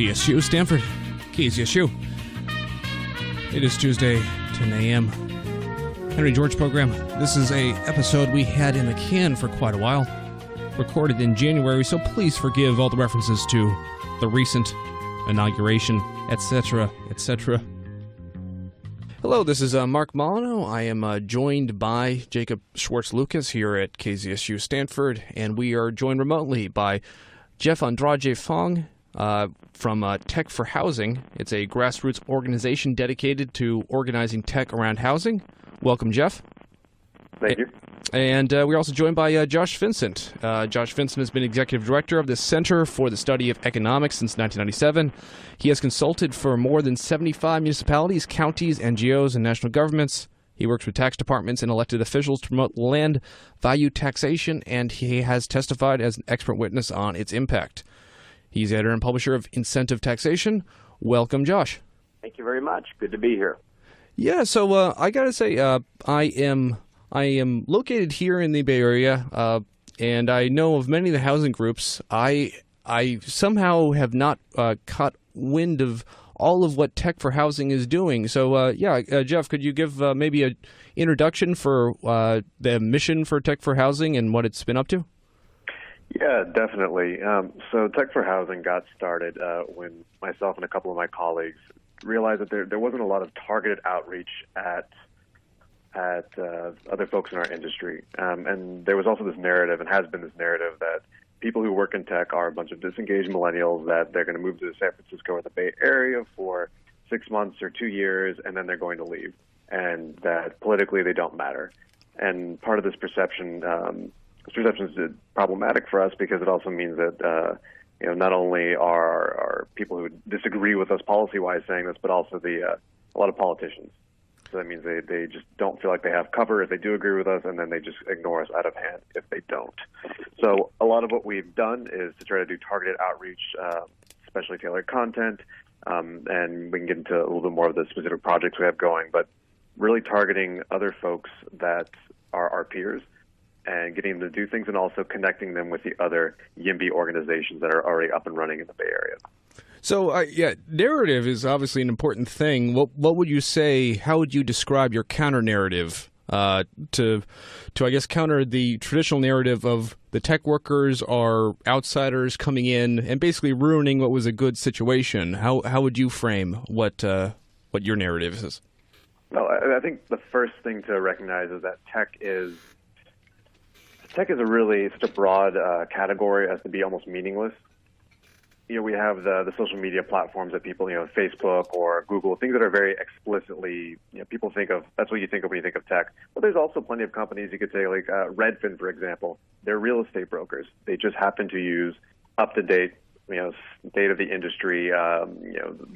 KZSU, Stanford, KZSU. It is Tuesday, 10 a.m. Henry George program. This is a episode we had in the can for quite a while, recorded in January, so please forgive all the references to the recent inauguration, etc., etc. Hello, this is Mark Molyneux. I am joined by Jacob Schwartz-Lucas here at KZSU Stanford, and we are joined remotely by Jeff Andrade-Fong from Tech for Housing. It's a grassroots organization dedicated to organizing tech around housing. Welcome, Jeff. Thank you. And we're also joined by Josh Vincent. Josh Vincent has been executive director of the Center for the Study of Economics since 1997. He has consulted for more than 75 municipalities, counties, NGOs, and national governments. He works with tax departments and elected officials to promote land value taxation, and he has testified as an expert witness on its impact. He's editor and publisher of Incentive Taxation. Welcome, Josh. Thank you very much. Good to be here. Yeah, so I got to say, I am located here in the Bay Area, and I know of many of the housing groups. I somehow have not caught wind of all of what Tech for Housing is doing. So, Jeff, could you give maybe an introduction for the mission for Tech for Housing and what it's been up to? Yeah, definitely. So Tech for Housing got started when myself and a couple of my colleagues realized that there wasn't a lot of targeted outreach at other folks in our industry. And there was also this narrative, and has been this narrative, that people who work in tech are a bunch of disengaged millennials, that they're going to move to San Francisco or the Bay Area for 6 months or 2 years, and then they're going to leave, and that politically they don't matter. And part of this perception is problematic for us because it also means that not only are people who disagree with us policy-wise saying this, but also a lot of politicians. So that means they just don't feel like they have cover if they do agree with us, and then they just ignore us out of hand if they don't. So a lot of what we've done is to try to do targeted outreach, especially tailored content, and we can get into a little bit more of the specific projects we have going, but really targeting other folks that are our peers and getting them to do things, and also connecting them with the other YIMBY organizations that are already up and running in the Bay Area. So, narrative is obviously an important thing. What would you say, how would you describe your counter-narrative to I guess, counter the traditional narrative of the tech workers are outsiders coming in and basically ruining what was a good situation? How would you frame what your narrative is? Well, I think the first thing to recognize is that tech is such a broad category as to be almost meaningless. We have the social media platforms that people, Facebook or Google, things that are very explicitly, people think of, that's what you think of when you think of tech. But there's also plenty of companies, you could say, like Redfin, for example. They're real estate brokers. They just happen to use up-to-date, state of the industry,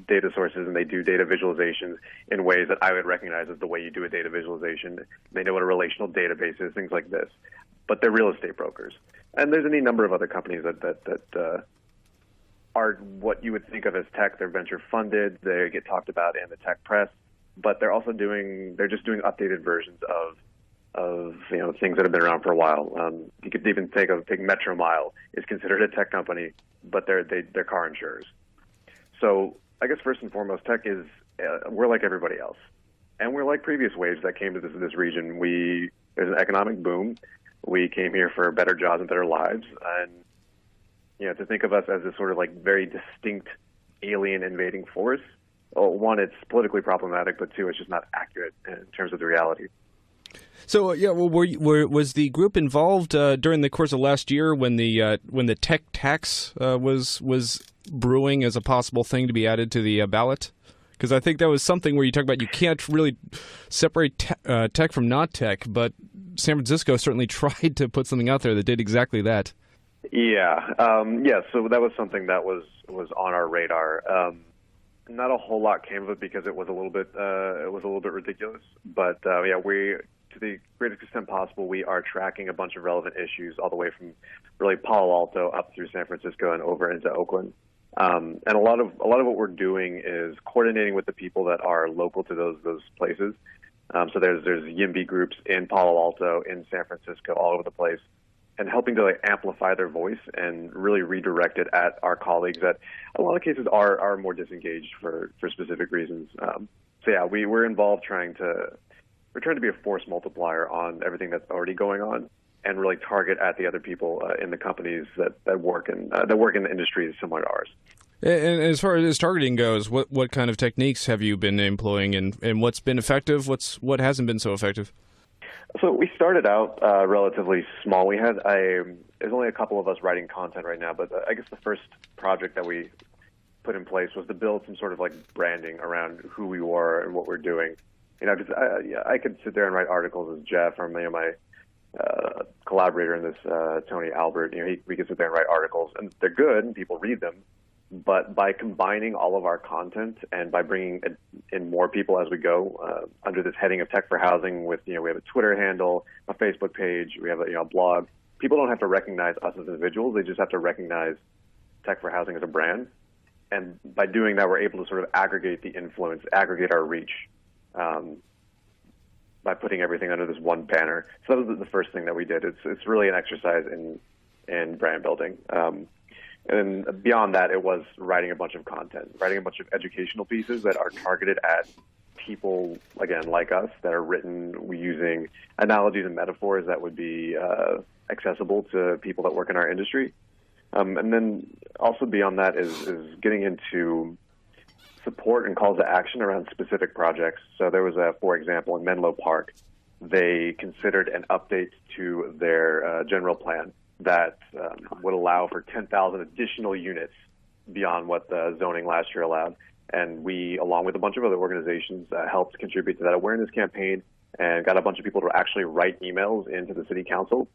data sources, and they do data visualizations in ways that I would recognize as the way you do a data visualization. They know what a relational database is, things like this. But they're real estate brokers. And there's any number of other companies that are what you would think of as tech. They're venture funded. They get talked about in the tech press, but they're just doing updated versions of things that have been around for a while. You could even take Metro Mile is considered a tech company, but they're car insurers. So I guess first and foremost, tech is we're like everybody else, and we're like previous waves that came to this region. There's an economic boom. We came here for better jobs and better lives, and to think of us as this sort of like very distinct alien invading force, well, one, it's politically problematic, but two, it's just not accurate in terms of the reality. So, was the group involved during the course of last year when the tech tax was brewing as a possible thing to be added to the ballot? Because I think that was something where you talk about you can't really separate tech from not tech, but San Francisco certainly tried to put something out there that did exactly that. Yeah. So that was something that was on our radar. Not a whole lot came of it because it was a little bit ridiculous. But we, to the greatest extent possible, we are tracking a bunch of relevant issues all the way from really Palo Alto up through San Francisco and over into Oakland. And a lot of what we're doing is coordinating with the people that are local to those places. So there's YIMBY groups in Palo Alto, in San Francisco, all over the place. and helping to like amplify their voice and really redirect it at our colleagues that a lot of cases are more disengaged for specific reasons. So yeah, we're involved trying to be a force multiplier on everything that's already going on, and really target at the other people in the companies that work in industries similar to ours. And as far as targeting goes, what kind of techniques have you been employing, and what's been effective? What hasn't been so effective? So we started out relatively small. There's only a couple of us writing content right now, but I guess the first project that we put in place was to build some sort of like branding around who we were and what we're doing. You know, because I could sit there and write articles as Jeff, or my collaborator in this, Tony Albert. You know, we could sit there and write articles, and they're good, and people read them. But by combining all of our content and by bringing in more people as we go under this heading of Tech for Housing, with we have a Twitter handle, a Facebook page, we have a blog. People don't have to recognize us as individuals; they just have to recognize Tech for Housing as a brand. And by doing that, we're able to sort of aggregate the influence, aggregate our reach, by putting everything under this one banner. So that was the first thing that we did. It's really an exercise in brand building. And then beyond that, it was writing a bunch of content, writing a bunch of educational pieces that are targeted at people, again, like us, that are written using analogies and metaphors that would be accessible to people that work in our industry. And then also beyond that is getting into support and calls to action around specific projects. So there was, for example, in Menlo Park, they considered an update to their general plan that would allow for 10,000 additional units beyond what the zoning last year allowed. And we, along with a bunch of other organizations, helped contribute to that awareness campaign and got a bunch of people to actually write emails into the city council.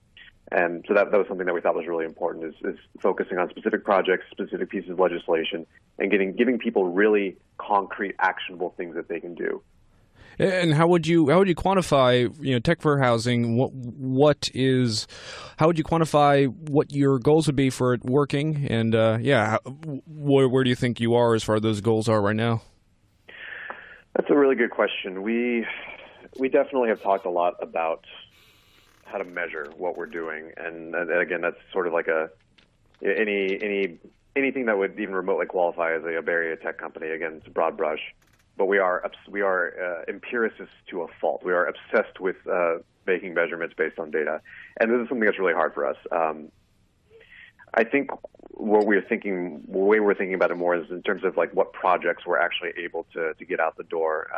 And so that was something that we thought was really important, is focusing on specific projects, specific pieces of legislation, and giving people really concrete, actionable things that they can do. And how would you quantify Tech for Housing? How would you quantify what your goals would be for it working? And where do you think you are as far as those goals are right now? That's a really good question. We definitely have talked a lot about how to measure what we're doing, and again, that's sort of like anything that would even remotely qualify as a Bay Area tech company. Again, it's a broad brush. But we are empiricists to a fault. We are obsessed with making measurements based on data, and this is something that's really hard for us. I think the way we're thinking about it more is in terms of like what projects we're actually able to get out the door.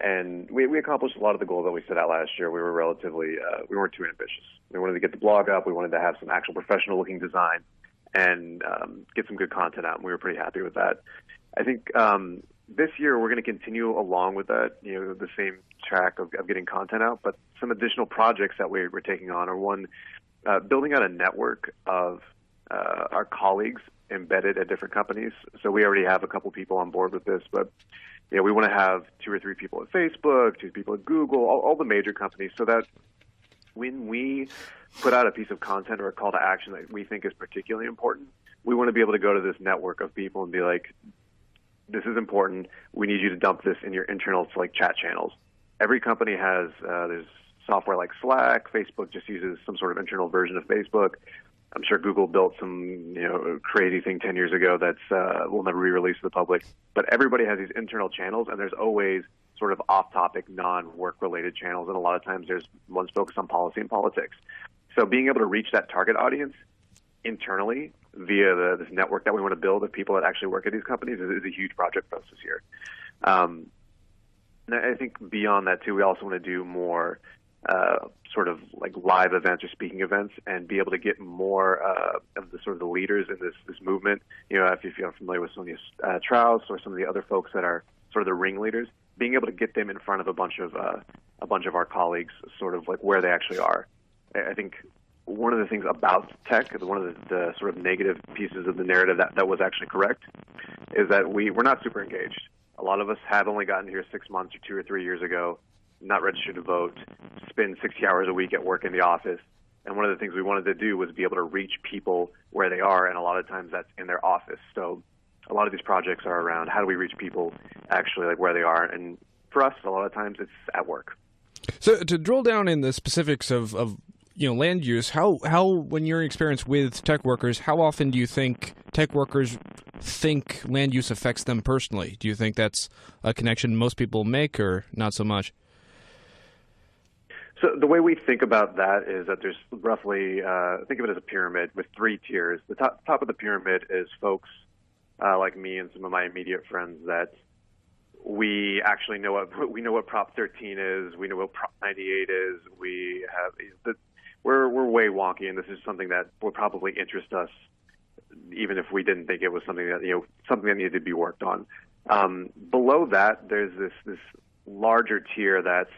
And we accomplished a lot of the goals that we set out last year. We were we weren't too ambitious. We wanted to get the blog up. We wanted to have some actual professional-looking design and get some good content out, and we were pretty happy with that. I think this year we're going to continue along with that, the same track of getting content out, but some additional projects that we're taking on are one, building out a network of our colleagues embedded at different companies. So we already have a couple people on board with this, but we want to have 2 or 3 people at Facebook, 2 people at Google, all the major companies, so that when we put out a piece of content or a call to action that we think is particularly important, we want to be able to go to this network of people and be like, this is important. We need you to dump this in your internal chat channels. Every company has there's software like Slack. Facebook just uses some sort of internal version of Facebook. I'm sure Google built some crazy thing 10 years ago that's will never be released to the public. But everybody has these internal channels, and there's always sort of off-topic, non-work related channels, and a lot of times there's ones focused on policy and politics. So being able to reach that target audience internally via this network that we want to build of people that actually work at these companies is a huge project for us this year. And I think beyond that too, we also want to do more sort of like live events or speaking events, and be able to get more of the sort of the leaders in this movement. If you're familiar with Sonia Strauss or some of the other folks that are sort of the ringleaders, being able to get them in front of a bunch of our colleagues, sort of like where they actually are. I think one of the things about tech, one of the sort of negative pieces of the narrative that was actually correct, is that we're not super engaged. A lot of us have only gotten here 6 months or 2 or 3 years ago, not registered to vote, spend 60 hours a week at work in the office. And one of the things we wanted to do was be able to reach people where they are, and a lot of times that's in their office. So a lot of these projects are around how do we reach people actually like where they are. And for us, a lot of times it's at work. So to drill down in the specifics of land use, how when you're in experience with tech workers, how often do you think tech workers think land use affects them personally? Do you think that's a connection most people make, or not so much? So the way we think about that is that there's roughly, think of it as a pyramid with 3 tiers. The top of the pyramid is folks like me and some of my immediate friends that we actually know what Prop 13 is. We know what Prop 98 is. We're way wonky, and this is something that would probably interest us, even if we didn't think it was something that needed to be worked on. Below that, there's this larger tier that's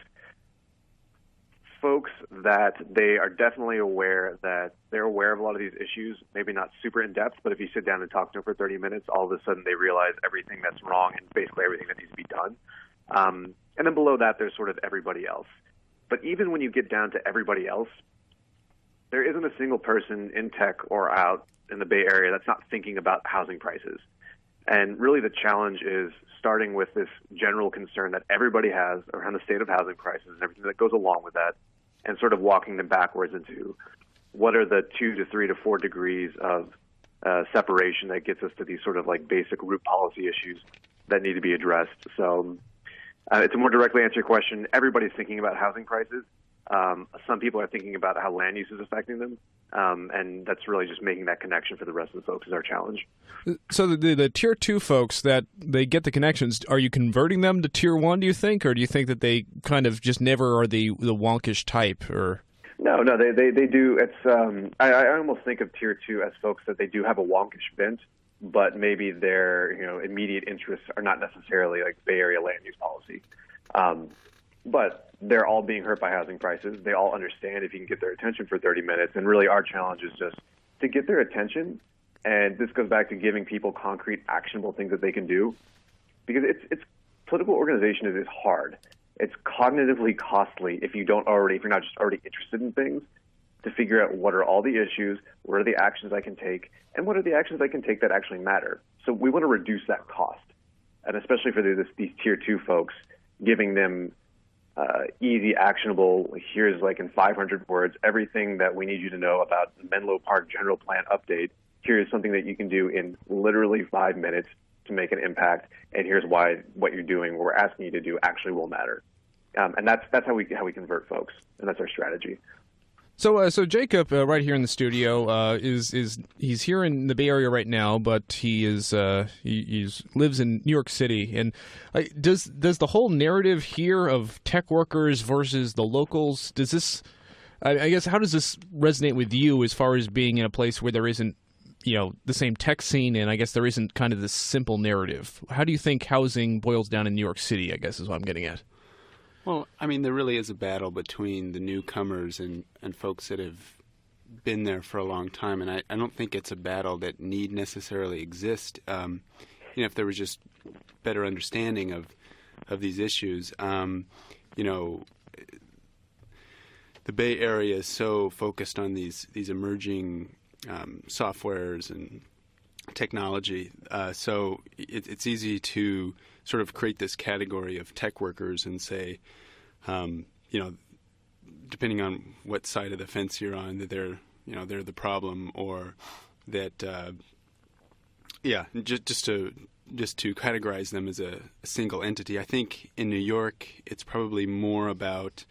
folks that they are definitely aware that they're aware of a lot of these issues, maybe not super in depth, but if you sit down and talk to them for 30 minutes, all of a sudden they realize everything that's wrong and basically everything that needs to be done. And then below that, there's sort of everybody else. But even when you get down to everybody else, there isn't a single person in tech or out in the Bay Area that's not thinking about housing prices. And really the challenge is starting with this general concern that everybody has around the state of housing prices and everything that goes along with that, and sort of walking them backwards into what are the 2 to 3 to 4 degrees of separation that gets us to these sort of like basic root policy issues that need to be addressed. So to more directly answer your question, everybody's thinking about housing prices. Some people are thinking about how land use is affecting them, and that's really just making that connection for the rest of the folks is our challenge. So the Tier 2 folks, that they get the connections, are you converting them to Tier 1, do you think? Or do you think that they kind of just never are the wonkish type? Or No, they do. It's I almost think of Tier 2 as folks that they do have a wonkish bent, but maybe their immediate interests are not necessarily like Bay Area land use policy. But they're all being hurt by housing prices. They all understand if you can get their attention for 30 minutes. And really our challenge is just to get their attention. And this goes back to giving people concrete, actionable things that they can do. Because it's political organization is hard. It's cognitively costly if you're not just already interested in things, to figure out what are all the issues, what are the actions I can take, and what are the actions I can take that actually matter. So we want to reduce that cost. And especially for these Tier 2 folks, giving them easy, actionable, here's like in 500 words, everything that we need you to know about the Menlo Park General Plan update. Here's something that you can do in literally 5 minutes to make an impact, and here's why what you're doing, what we're asking you to do, actually will matter. And that's how we convert folks, and that's our strategy. So Jacob, right here in the studio, he's here in the Bay Area right now, but he lives in New York City. And does the whole narrative here of tech workers versus the locals, does this, I guess, how does this resonate with you as far as being in a place where there isn't, the same tech scene, and I guess there isn't kind of this simple narrative? How do you think housing boils down in New York City, I guess is what I'm getting at? Well, I mean, there really is a battle between the newcomers and folks that have been there for a long time, and I don't think it's a battle that need necessarily exist. If there was just better understanding of these issues, the Bay Area is so focused on these emerging softwares and technology, so it's easy to sort of create this category of tech workers and say, depending on what side of the fence you're on, that they're the problem, or that, just to categorize them as a single entity. I think in New York, it's probably more about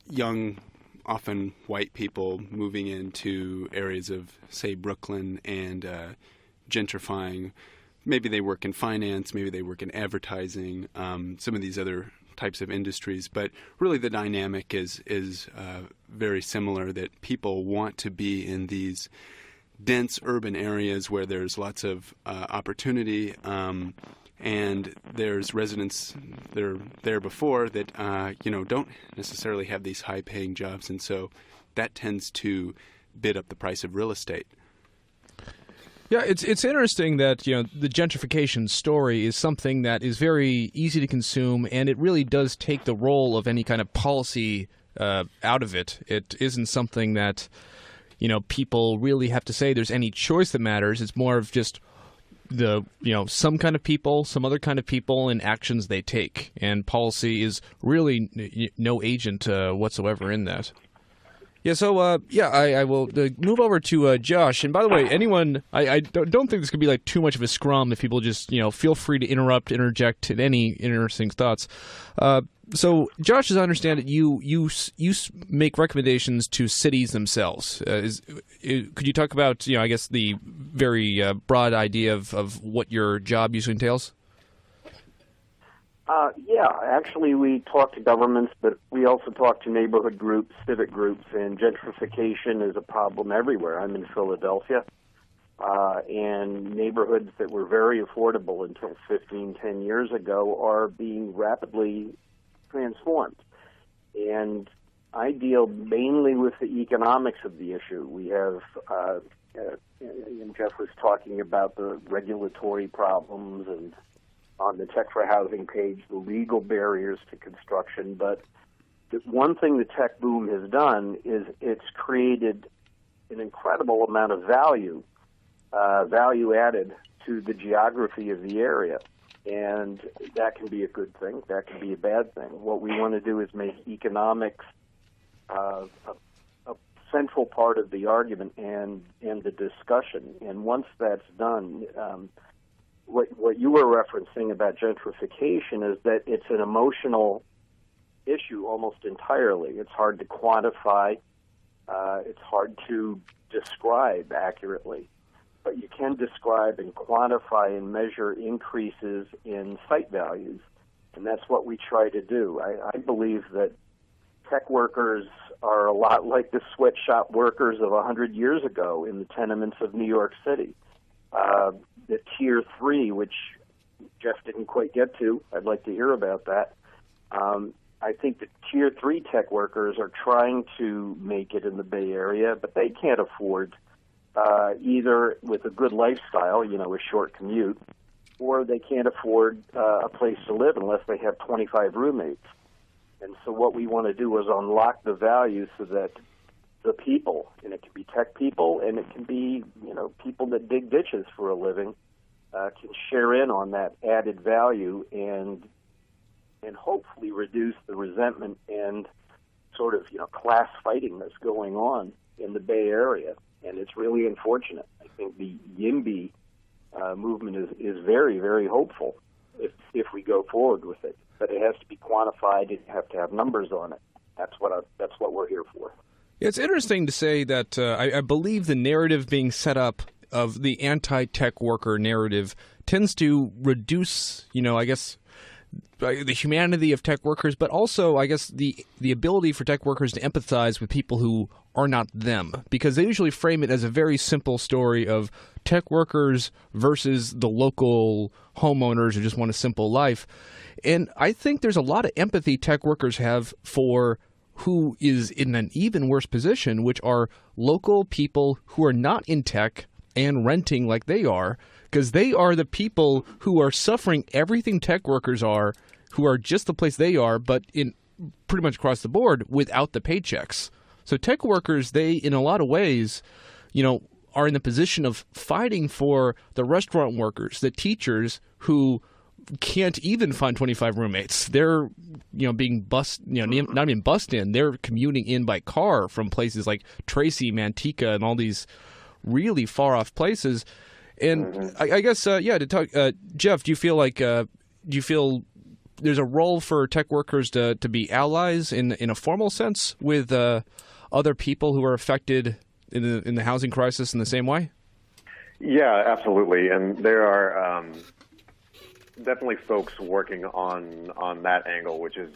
young, often white people moving into areas of, say, Brooklyn and gentrifying. Maybe they work in finance, maybe they work in advertising, some of these other types of industries. But really the dynamic is very similar, that people want to be in these dense urban areas where there's lots of opportunity, and there's residents that are there before that don't necessarily have these high-paying jobs, and so that tends to bid up the price of real estate. Yeah, it's interesting that the gentrification story is something that is very easy to consume, and it really does take the role of any kind of policy out of it. It isn't something that people really have to say there's any choice that matters. It's more of just some kind of people, some other kind of people, and actions they take. And policy is really no agent whatsoever in that. Yeah, so I will move over to Josh. And by the way, anyone, I don't think this could be like too much of a scrum if people just feel free to interject at any interesting thoughts. So, Josh, as I understand it, you make recommendations to cities themselves. Could you talk about I guess the very broad idea of what your job usually entails? Yeah, actually we talk to governments, but we also talk to neighborhood groups, civic groups, and gentrification is a problem everywhere. I'm in Philadelphia, and neighborhoods that were very affordable until 10 years ago are being rapidly transformed. And I deal mainly with the economics of the issue. We have, and Jeff was talking about the regulatory problems and on the Tech for Housing page, the legal barriers to construction. But the one thing the tech boom has done is it's created an incredible amount of value added to the geography of the area. And that can be a good thing. That can be a bad thing. What we want to do is make economics a central part of the argument and the discussion. And once that's done, what you were referencing about gentrification is that it's an emotional issue almost entirely. It's hard to quantify. It's hard to describe accurately. But you can describe and quantify and measure increases in site values, and that's what we try to do. I believe that tech workers are a lot like the sweatshop workers of 100 years ago in the tenements of New York City. The Tier 3, which Jeff didn't quite get to, I'd like to hear about that. I think the Tier 3 tech workers are trying to make it in the Bay Area, but they can't afford either with a good lifestyle, a short commute, or they can't afford a place to live unless they have 25 roommates. And so what we want to do is unlock the value so that the people, and it can be tech people, and it can be, people that dig ditches for a living, can share in on that added value and hopefully reduce the resentment and sort of, class fighting that's going on in the Bay Area. And it's really unfortunate. I think the YIMBY movement is very, very hopeful if we go forward with it. But it has to be quantified. You have to have numbers on it. That's what we're here for. It's interesting to say that I believe the narrative being set up of the anti-tech worker narrative tends to reduce, I guess, the humanity of tech workers, but also, I guess, the ability for tech workers to empathize with people who are not them, because they usually frame it as a very simple story of tech workers versus the local homeowners who just want a simple life. And I think there's a lot of empathy tech workers have for who is in an even worse position, which are local people who are not in tech and renting like they are, because they are the people who are suffering everything tech workers are, who are just the place they are, but in pretty much across the board without the paychecks. So tech workers, they, in a lot of ways, are in the position of fighting for the restaurant workers, the teachers who can't even find 25 roommates. They're, being not even bussed in. They're commuting in by car from places like Tracy, Manteca, and all these really far off places. And I guess, to talk, Jeff, do you feel there's a role for tech workers to be allies in a formal sense with other people who are affected in the housing crisis in the same way? Yeah, absolutely. And there are definitely folks working on that angle, which is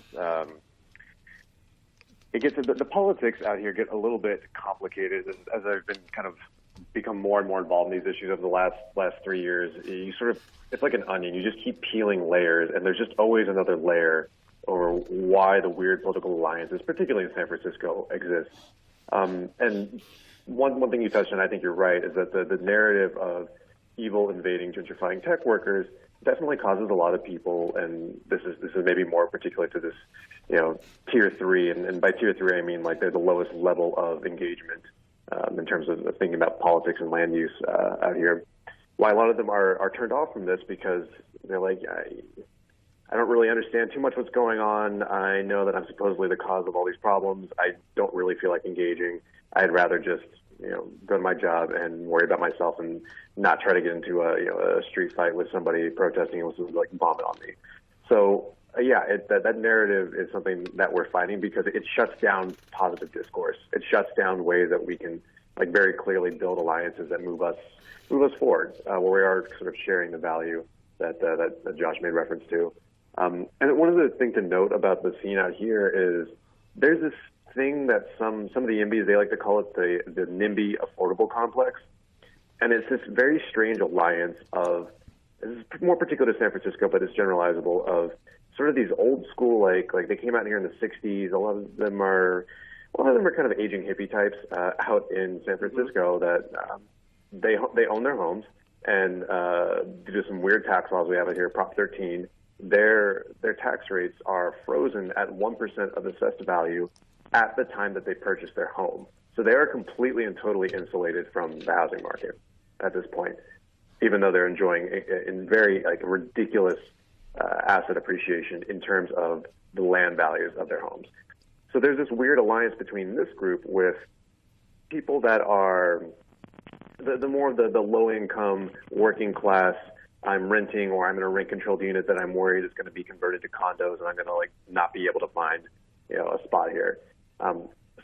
it gets the politics out here get a little bit complicated as I've been kind of become more and more involved in these issues over the last 3 years. You sort of, it's like an onion. You just keep peeling layers, and there's just always another layer over why the weird political alliances, particularly in San Francisco, exist. And one thing you touched on, I think you're right, is that the narrative of evil invading gentrifying tech workers definitely causes a lot of people, and this is maybe more particular to this, tier 3, and by tier 3 I mean like they're the lowest level of engagement in terms of thinking about politics and land use out here. why a lot of them are turned off from this, because they're like, I don't really understand too much what's going on. I know that I'm supposedly the cause of all these problems. I don't really feel like engaging. I'd rather just, go to my job and worry about myself and not try to get into a street fight with somebody protesting and was like vomit on me. So that narrative is something that we're fighting, because it shuts down positive discourse. It shuts down ways that we can very clearly build alliances that move us forward, where we are sort of sharing the value that Josh made reference to. And one of the things to note about the scene out here is there's this thing that some of the IMBYs, they like to call it the NIMBY affordable complex. And it's this very strange alliance of, this is more particular to San Francisco, but it's generalizable, of sort of these old school, like they came out here in the 60s. A lot of them are kind of aging hippie types out in San Francisco that they own their homes, and due to some weird tax laws we have out here, Prop 13, their tax rates are frozen at 1% of assessed value at the time that they purchase their home. So they are completely and totally insulated from the housing market at this point, even though they're enjoying in very ridiculous asset appreciation in terms of the land values of their homes. So there's this weird alliance between this group with people that are the more of the low-income, working class, I'm renting or I'm in a rent-controlled unit that I'm worried is going to be converted to condos and I'm going to not be able to find a spot here.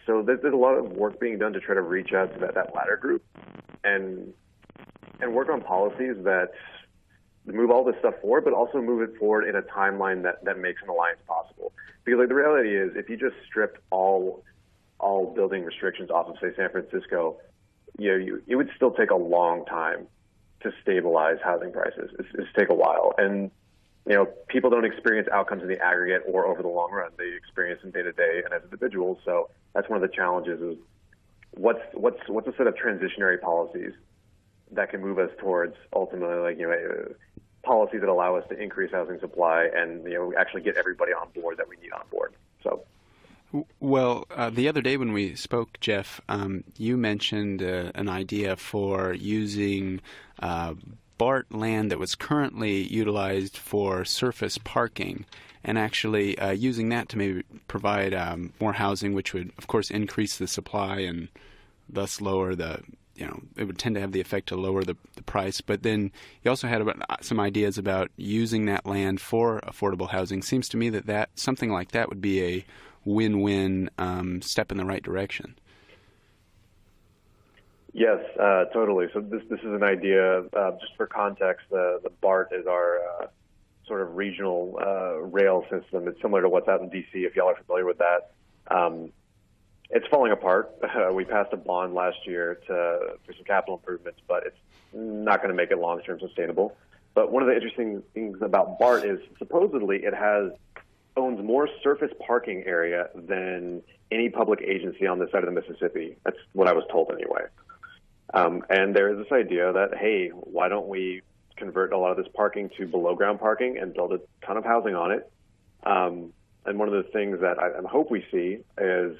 So there's a lot of work being done to try to reach out to that latter group and work on policies that move all this stuff forward, but also move it forward in a timeline that makes an alliance possible. Because the reality is, if you just stripped all building restrictions off of, say, San Francisco, it would still take a long time to stabilize housing prices. It's take a while, and people don't experience outcomes in the aggregate or over the long run. They experience them day to day and as individuals. So that's one of the challenges: is what's a set of transitionary policies that can move us towards ultimately policies that allow us to increase housing supply and actually get everybody on board that we need on board. So. Well, the other day when we spoke, Jeff, you mentioned an idea for using BART land that was currently utilized for surface parking and actually using that to maybe provide more housing, which would, of course, increase the supply and thus lower the, it would tend to have the effect to lower the price. But then you also had some ideas about using that land for affordable housing. Seems to me that something like that would be a win-win step in the right direction. Yes, totally. So this is an idea, just for context, the BART is our sort of regional rail system. It's similar to what's out in D.C., if y'all are familiar with that. It's falling apart. We passed a bond last year for some capital improvements, but it's not going to make it long-term sustainable. But one of the interesting things about BART is supposedly it owns more surface parking area than any public agency on this side of the Mississippi. That's what I was told anyway. And there is this idea that, hey, why don't we convert a lot of this parking to below-ground parking and build a ton of housing on it? And one of the things that I hope we see is,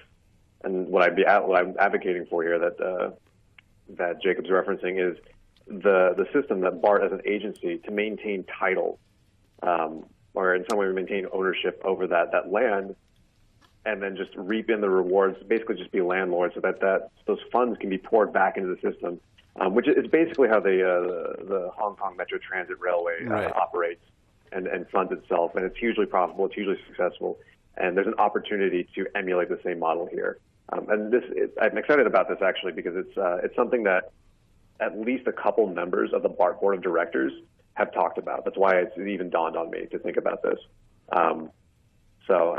and what I'm advocating for here that Jacob's referencing, is the system that BART as an agency to maintain title, or in some way maintain ownership over that land, and then just reap in the rewards, basically just be landlords, so that those funds can be poured back into the system, which is basically how the Hong Kong Metro Transit Railway operates and funds itself. And it's hugely profitable, it's hugely successful, and there's an opportunity to emulate the same model here. And I'm excited about this actually because it's something that at least a couple members of the BART board of directors have talked about. That's why it even dawned on me to think about this. So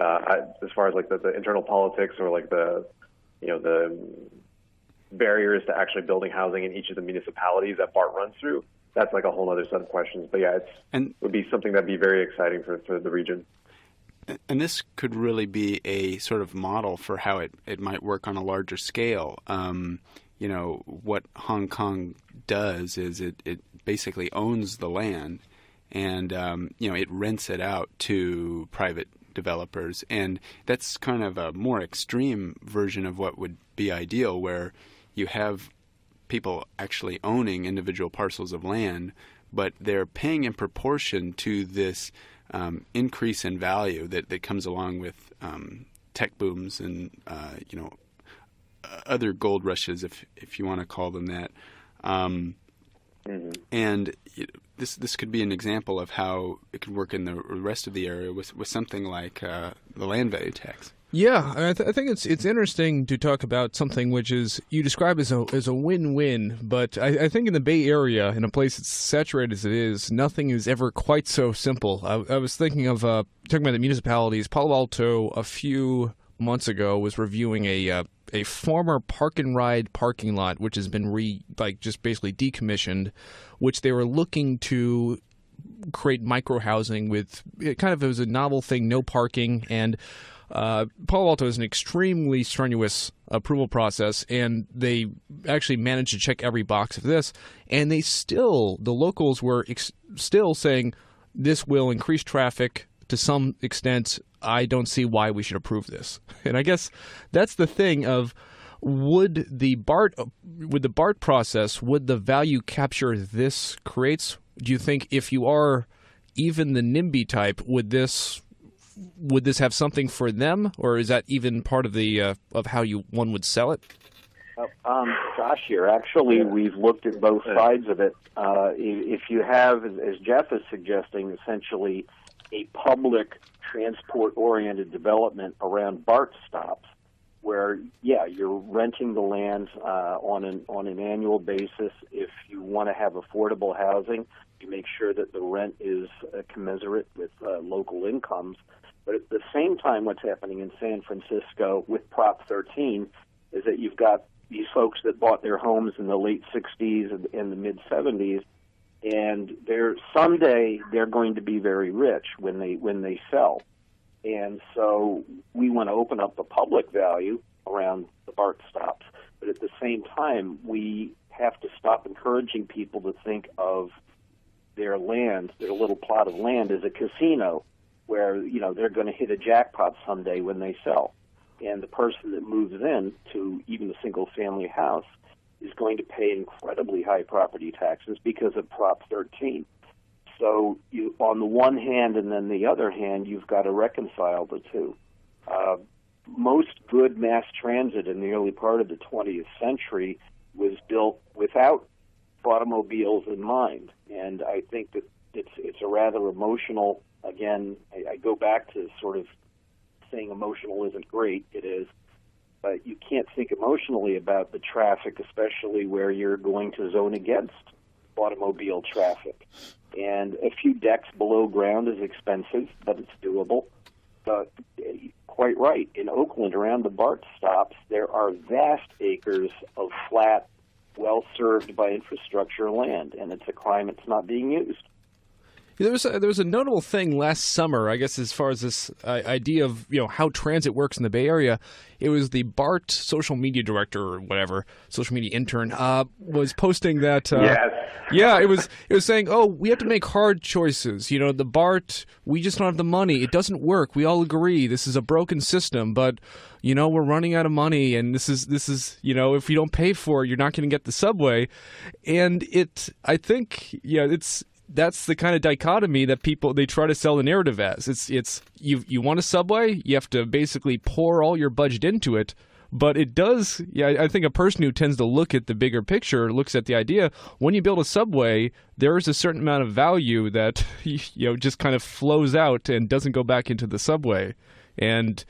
as far as the internal politics or the barriers to actually building housing in each of the municipalities that BART runs through, that's a whole other set of questions. But yeah, it would be something that'd be very exciting for the region. And this could really be a sort of model for how it might work on a larger scale. What Hong Kong does is it basically owns the land and, it rents it out to private developers. And that's kind of a more extreme version of what would be ideal, where you have people actually owning individual parcels of land, but they're paying in proportion to this increase in value that comes along with tech booms and other gold rushes, if you want to call them that. And this could be an example of how it could work in the rest of the area with something like the land value tax. Yeah, I think it's interesting to talk about something which is you describe as a win-win, but I think in the Bay Area, in a place as saturated as it is, nothing is ever quite so simple. I was thinking of talking about the municipalities. Palo Alto a few months ago was reviewing a former park and ride parking lot, which has been just basically decommissioned, which they were looking to create micro housing with. It was a novel thing, no parking, and Palo Alto is an extremely strenuous approval process, and they actually managed to check every box of this, and the locals were still saying this will increase traffic to some extent. I don't see why we should approve this. And I guess that's the thing of would the BART process, would the value capture this creates? Do you think if you are even the NIMBY type, would this have something for them, or is that even part of the of how one would sell it? Josh here. Actually, we've looked at both sides of it. If you have, as Jeff is suggesting, essentially a public transport-oriented development around BART stops, where you're renting the land on an annual basis. If you want to have affordable housing, you make sure that the rent is commensurate with local incomes. But at the same time, what's happening in San Francisco with Prop 13 is that you've got these folks that bought their homes in the late 60s and the mid 70s, and someday they're going to be very rich when they sell. And so we want to open up the public value around the BART stops, but at the same time, we have to stop encouraging people to think of their land, their little plot of land, as a casino where they're going to hit a jackpot someday when they sell. And the person that moves in to even a single-family house is going to pay incredibly high property taxes because of Prop 13. So on the one hand and then the other hand, you've got to reconcile the two. Most good mass transit in the early part of the 20th century was built without automobiles in mind. And I think that it's a rather emotional, again, I go back to sort of saying emotional isn't great. It is. But you can't think emotionally about the traffic, especially where you're going to zone against automobile traffic. And a few decks below ground is expensive, but it's doable. But quite right. In Oakland, around the BART stops, there are vast acres of flat, well-served by infrastructure land, and it's a crime it's not being used. There was a notable thing last summer, I guess, as far as this idea of how transit works in the Bay Area. It was the BART social media director or whatever, social media intern, was posting that. Yes. Yeah, it was saying, we have to make hard choices. The BART, we just don't have the money. It doesn't work. We all agree this is a broken system, but we're running out of money, and this is if you don't pay for it, you're not going to get the subway. And I think that's the kind of dichotomy that they try to sell the narrative as. It's you want a subway, you have to basically pour all your budget into it. But it does, I think a person who tends to look at the bigger picture looks at the idea, when you build a subway, there is a certain amount of value that just kind of flows out and doesn't go back into the subway. And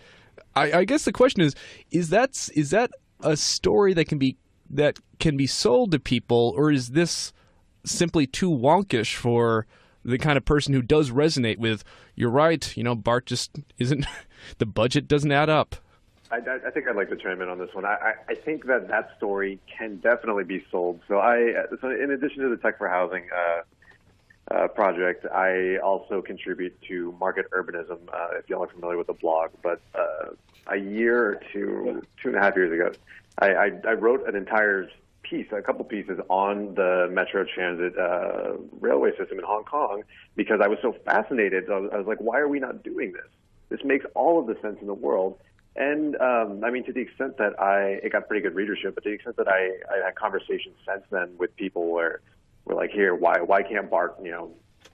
I guess the question is that a story that can be sold to people, or is this simply too wonkish for the kind of person who does resonate with, you're right, BART just isn't, the budget doesn't add up? I think I'd like to chime in on this one. I think that story can definitely be sold. So in addition to the Tech for Housing project, I also contribute to Market Urbanism, if y'all are familiar with the blog. But a year or 2.5 years ago, I wrote an entire piece, a couple pieces on the Metro Transit railway system in Hong Kong because I was so fascinated. I was like, why are we not doing this? This makes all of the sense in the world. And I mean, to the extent that it got pretty good readership, but to the extent that I had conversations since then with people where we're like, here, why can't BART,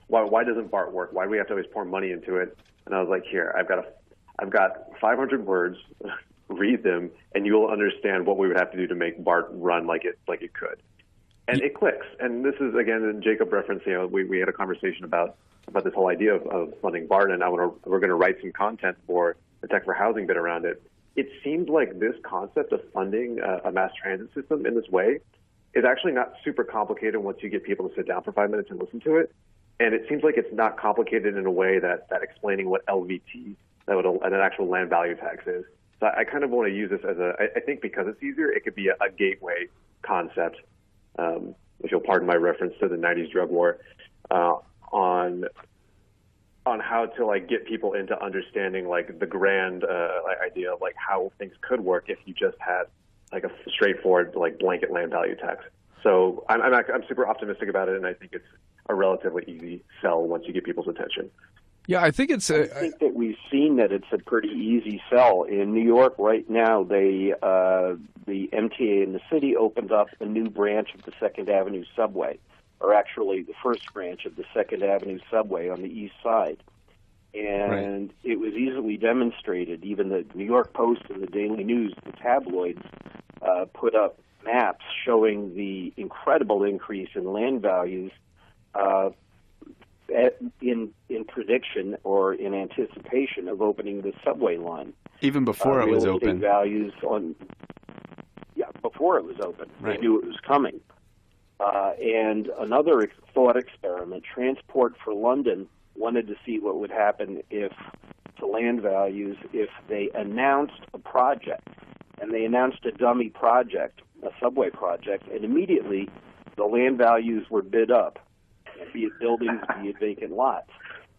why doesn't BART work? Why do we have to always pour money into it? And I was like, here, I've got 500 words, read them, and you'll understand what we would have to do to make BART run like it could. And it clicks. And this is, again, Jacob referenced, we had a conversation about this whole idea of funding BART, and we're going to write some content for the Tech for Housing bit around it. It seems like this concept of funding a mass transit system in this way is actually not super complicated once you get people to sit down for 5 minutes and listen to it. And it seems like it's not complicated in a way that explaining what LVT, an actual land value tax is. So I kind of want to use this as I think because it's easier, it could be a gateway concept, if you'll pardon my reference to the 90s drug war, on how to get people into understanding the grand idea of how things could work if you just had a straightforward blanket land value tax. So I'm super optimistic about it, and I think it's a relatively easy sell once you get people's attention. Yeah, I think it's. I think that we've seen that it's a pretty easy sell in New York right now. The MTA in the city opened up a new branch of the Second Avenue subway, or actually the first branch of the Second Avenue subway on the east side. And It was easily demonstrated. Even the New York Post and the Daily News, the tabloids, put up maps showing the incredible increase in land values in prediction or in anticipation of opening the subway line. Even before it was open. Values before it was open. Right. They knew it was coming. And another thought experiment, Transport for London wanted to see what would happen to land values if they announced a project. And they announced a dummy project, a subway project, and immediately the land values were bid up, be it buildings, be it vacant lots.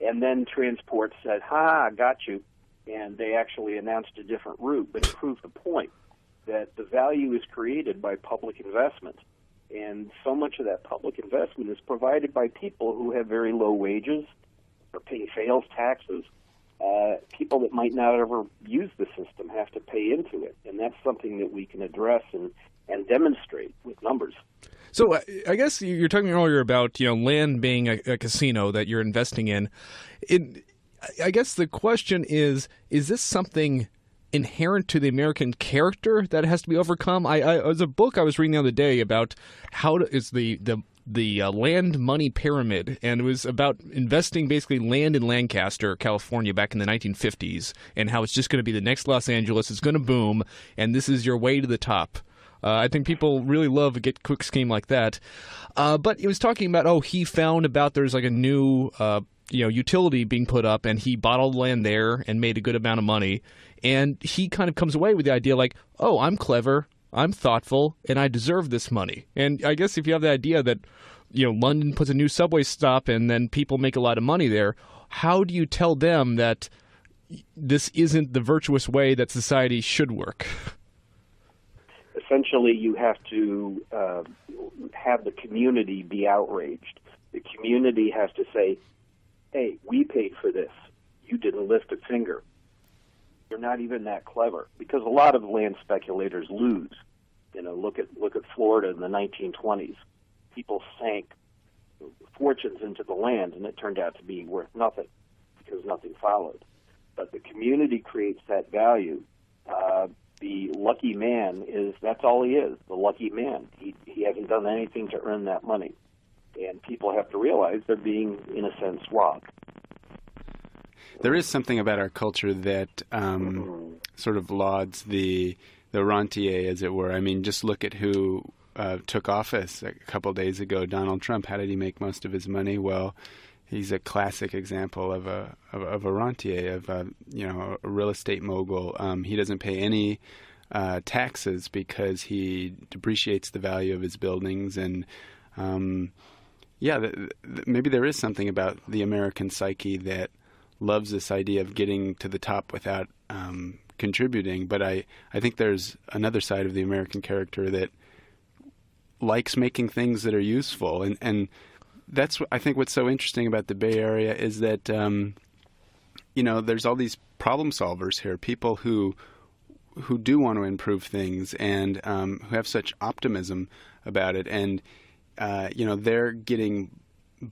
And then Transport said, I got you. And they actually announced a different route, but it proved the point that the value is created by public investment. And so much of that public investment is provided by people who have very low wages or pay sales taxes. People that might not ever use the system have to pay into it. And that's something that we can address and demonstrate with numbers. So I guess you're talking earlier about land being a casino that you're investing in. I guess the question is this something inherent to the American character that has to be overcome? There was a book I was reading the other day about it's the land money pyramid, and it was about investing basically land in Lancaster, California, back in the 1950s, and how it's just going to be the next Los Angeles. It's going to boom, and this is your way to the top. I think people really love a get-quick scheme like that. But he was talking about, he found about there's a new utility being put up, and he bottled land there and made a good amount of money. And he kind of comes away with the idea I'm clever, I'm thoughtful, and I deserve this money. And I guess if you have the idea that London puts a new subway stop and then people make a lot of money there, how do you tell them that this isn't the virtuous way that society should work? Essentially, you have to have the community be outraged. The community has to say, hey, we paid for this. You didn't lift a finger. You're not even that clever. Because a lot of land speculators lose. Look at Florida in the 1920s. People sank fortunes into the land, and it turned out to be worth nothing because nothing followed. But the community creates that value. The lucky man that's all he is, the lucky man. He hasn't done anything to earn that money. And people have to realize they're being, in a sense, robbed. There is something about our culture that sort of lauds the rentier, as it were. I mean, just look at who took office a couple of days ago, Donald Trump. How did he make most of his money? Well, he's a classic example of a rentier, of a real estate mogul. He doesn't pay any taxes because he depreciates the value of his buildings, and maybe there is something about the American psyche that loves this idea of getting to the top without contributing. But I think there's another side of the American character that likes making things that are useful, and that's I think what's so interesting about the Bay Area is that there's all these problem solvers here, people who who do want to improve things and who have such optimism about it, and they're getting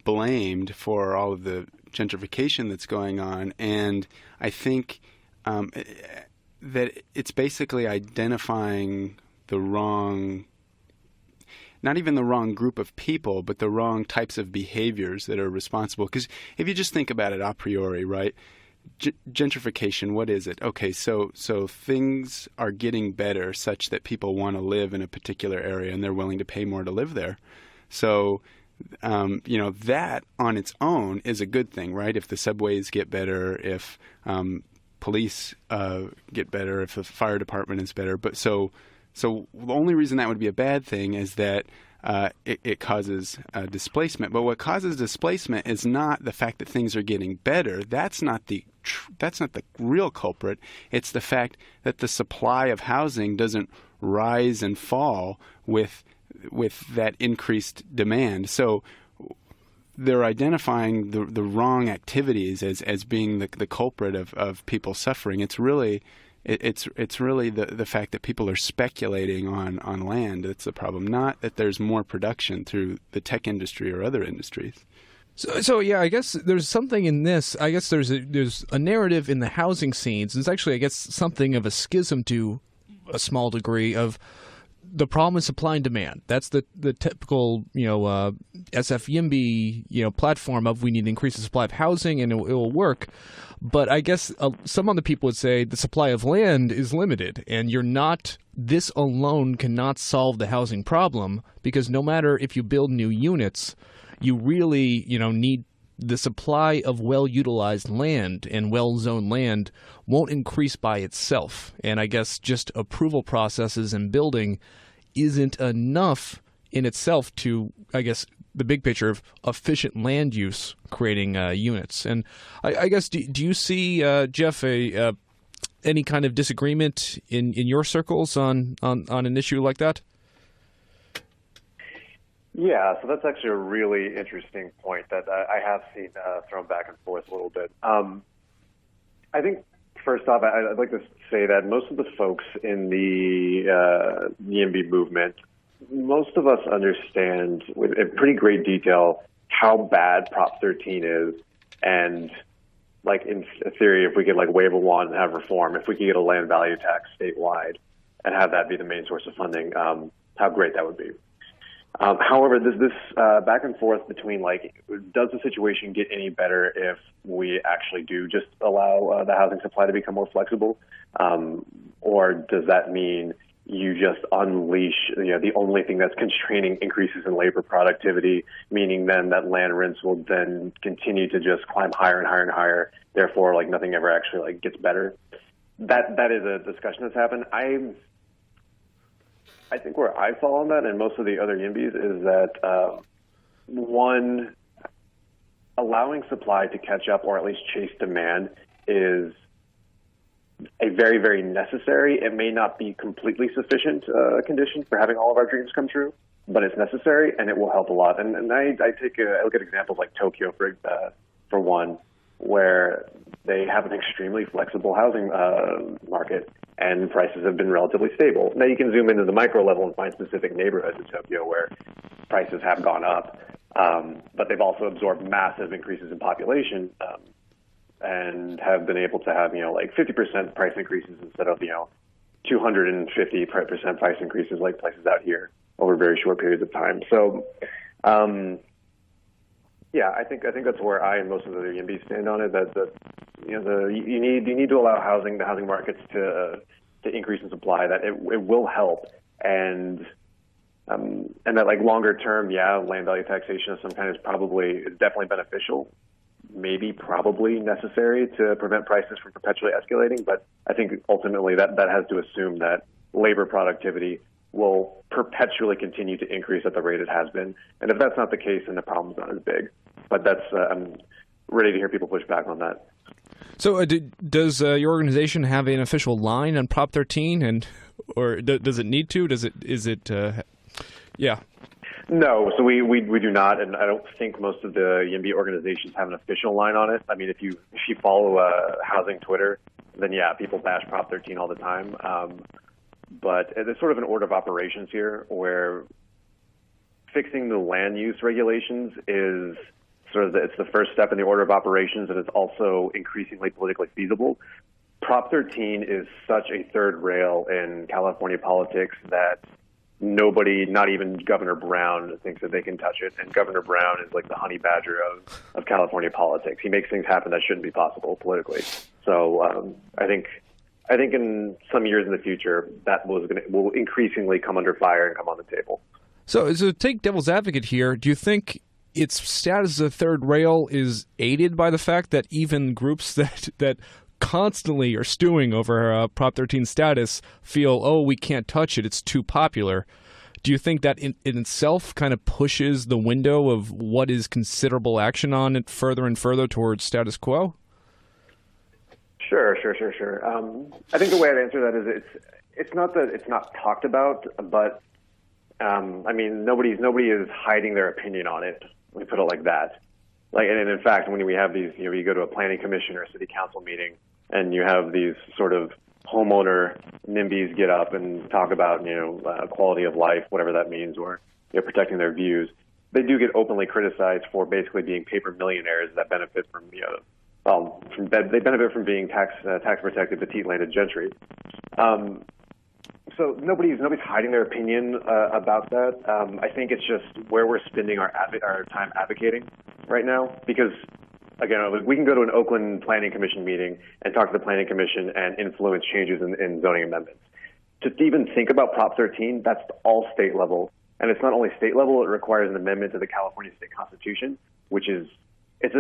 blamed for all of the gentrification that's going on, and I think that it's basically identifying the wrong, not even the wrong group of people, but the wrong types of behaviors that are responsible. Because if you just think about it a priori, right? Gentrification, what is it? Okay, so things are getting better such that people want to live in a particular area and they're willing to pay more to live there. So, that on its own is a good thing, right? If the subways get better, if police get better, if the fire department is better. But so the only reason that would be a bad thing is that it causes displacement. But what causes displacement is not the fact that things are getting better. That's not the real culprit. It's the fact that the supply of housing doesn't rise and fall with that increased demand. So they're identifying the wrong activities as being the culprit of people suffering. It's really the fact that people are speculating on land that's the problem, not that there's more production through the tech industry or other industries. So yeah, I guess there's something in this. I guess there's a narrative in the housing scenes. There's actually, I guess, something of a schism to a small degree of the problem is supply and demand. That's the typical, SF YIMBY, platform of we need to increase the supply of housing and it will work. But I guess some other people would say the supply of land is limited and this alone cannot solve the housing problem, because no matter if you build new units, you really, need the supply of well-utilized land, and well-zoned land won't increase by itself. And I guess just approval processes and building isn't enough in itself to, I guess, the big picture of efficient land use creating units. And I guess, do you see, Jeff, any kind of disagreement in your circles on an issue like that? Yeah, so that's actually a really interesting point that I have seen thrown back and forth a little bit. I think, first off, I'd like to say that most of the folks in the YIMBY movement, most of us understand in pretty great detail how bad Prop 13 is, and in theory, if we could wave a wand and have reform, if we could get a land value tax statewide and have that be the main source of funding, how great that would be. However, this back and forth between does the situation get any better if we actually do just allow the housing supply to become more flexible, or does that mean you just unleash the only thing that's constraining increases in labor productivity, meaning then that land rents will then continue to just climb higher and higher and higher, therefore nothing ever actually gets better? That is a discussion that's happened. I think where I fall on that, and most of the other YIMBYs, is that one, allowing supply to catch up or at least chase demand is a very, very necessary. It may not be completely sufficient condition for having all of our dreams come true, but it's necessary and it will help a lot. And I look at examples like Tokyo for one, where they have an extremely flexible housing market, and prices have been relatively stable. Now you can zoom into the micro level and find specific neighborhoods in Tokyo where prices have gone up, but they've also absorbed massive increases in population, and have been able to have 50% price increases instead of 250% price increases like places out here over very short periods of time. So. Yeah, I think that's where I and most of the YIMBYs stand on it. That you need to allow the housing markets to increase in supply. That it will help, and that longer term, land value taxation of some kind is definitely beneficial, maybe probably necessary to prevent prices from perpetually escalating. But I think ultimately that has to assume that labor productivity will perpetually continue to increase at the rate it has been. And if that's not the case, then the problem's not as big. But that's I'm ready to hear people push back on that. So does your organization have an official line on Prop 13, or does it need to? Yeah. No, so we do not, and I don't think most of the YIMBY organizations have an official line on it. I mean, if you follow housing Twitter, then yeah, people bash Prop 13 all the time. But there's sort of an order of operations here where fixing the land use regulations is sort of it's the first step in the order of operations, and it's also increasingly politically feasible. Prop 13 is such a third rail in California politics that nobody, not even Governor Brown, thinks that they can touch it. And Governor Brown is like the honey badger of California politics. He makes things happen that shouldn't be possible politically. So I think in some years in the future, that will increasingly come under fire and come on the table. So take devil's advocate here. Do you think its status as a third rail is aided by the fact that even groups that constantly are stewing over Prop 13 status feel, oh, we can't touch it, it's too popular? Do you think that in itself kind of pushes the window of what is considerable action on it further and further towards status quo? Sure. I think the way I'd answer that is it's not that it's not talked about, but I mean, nobody is hiding their opinion on it. Let me put it like that. Like, and in fact, when we have these, you go to a planning commission or a city council meeting, and you have these sort of homeowner NIMBYs get up and talk about, quality of life, whatever that means, or protecting their views. They do get openly criticized for basically being paper millionaires that benefit from, they benefit from being tax protected petite landed gentry. So nobody's hiding their opinion about that. I think it's just where we're spending our time advocating right now, because again, we can go to an Oakland Planning Commission meeting and talk to the Planning Commission and influence changes in zoning amendments. To even think about Prop 13, that's all state level, and it's not only state level; it requires an amendment to the California State Constitution, which is it's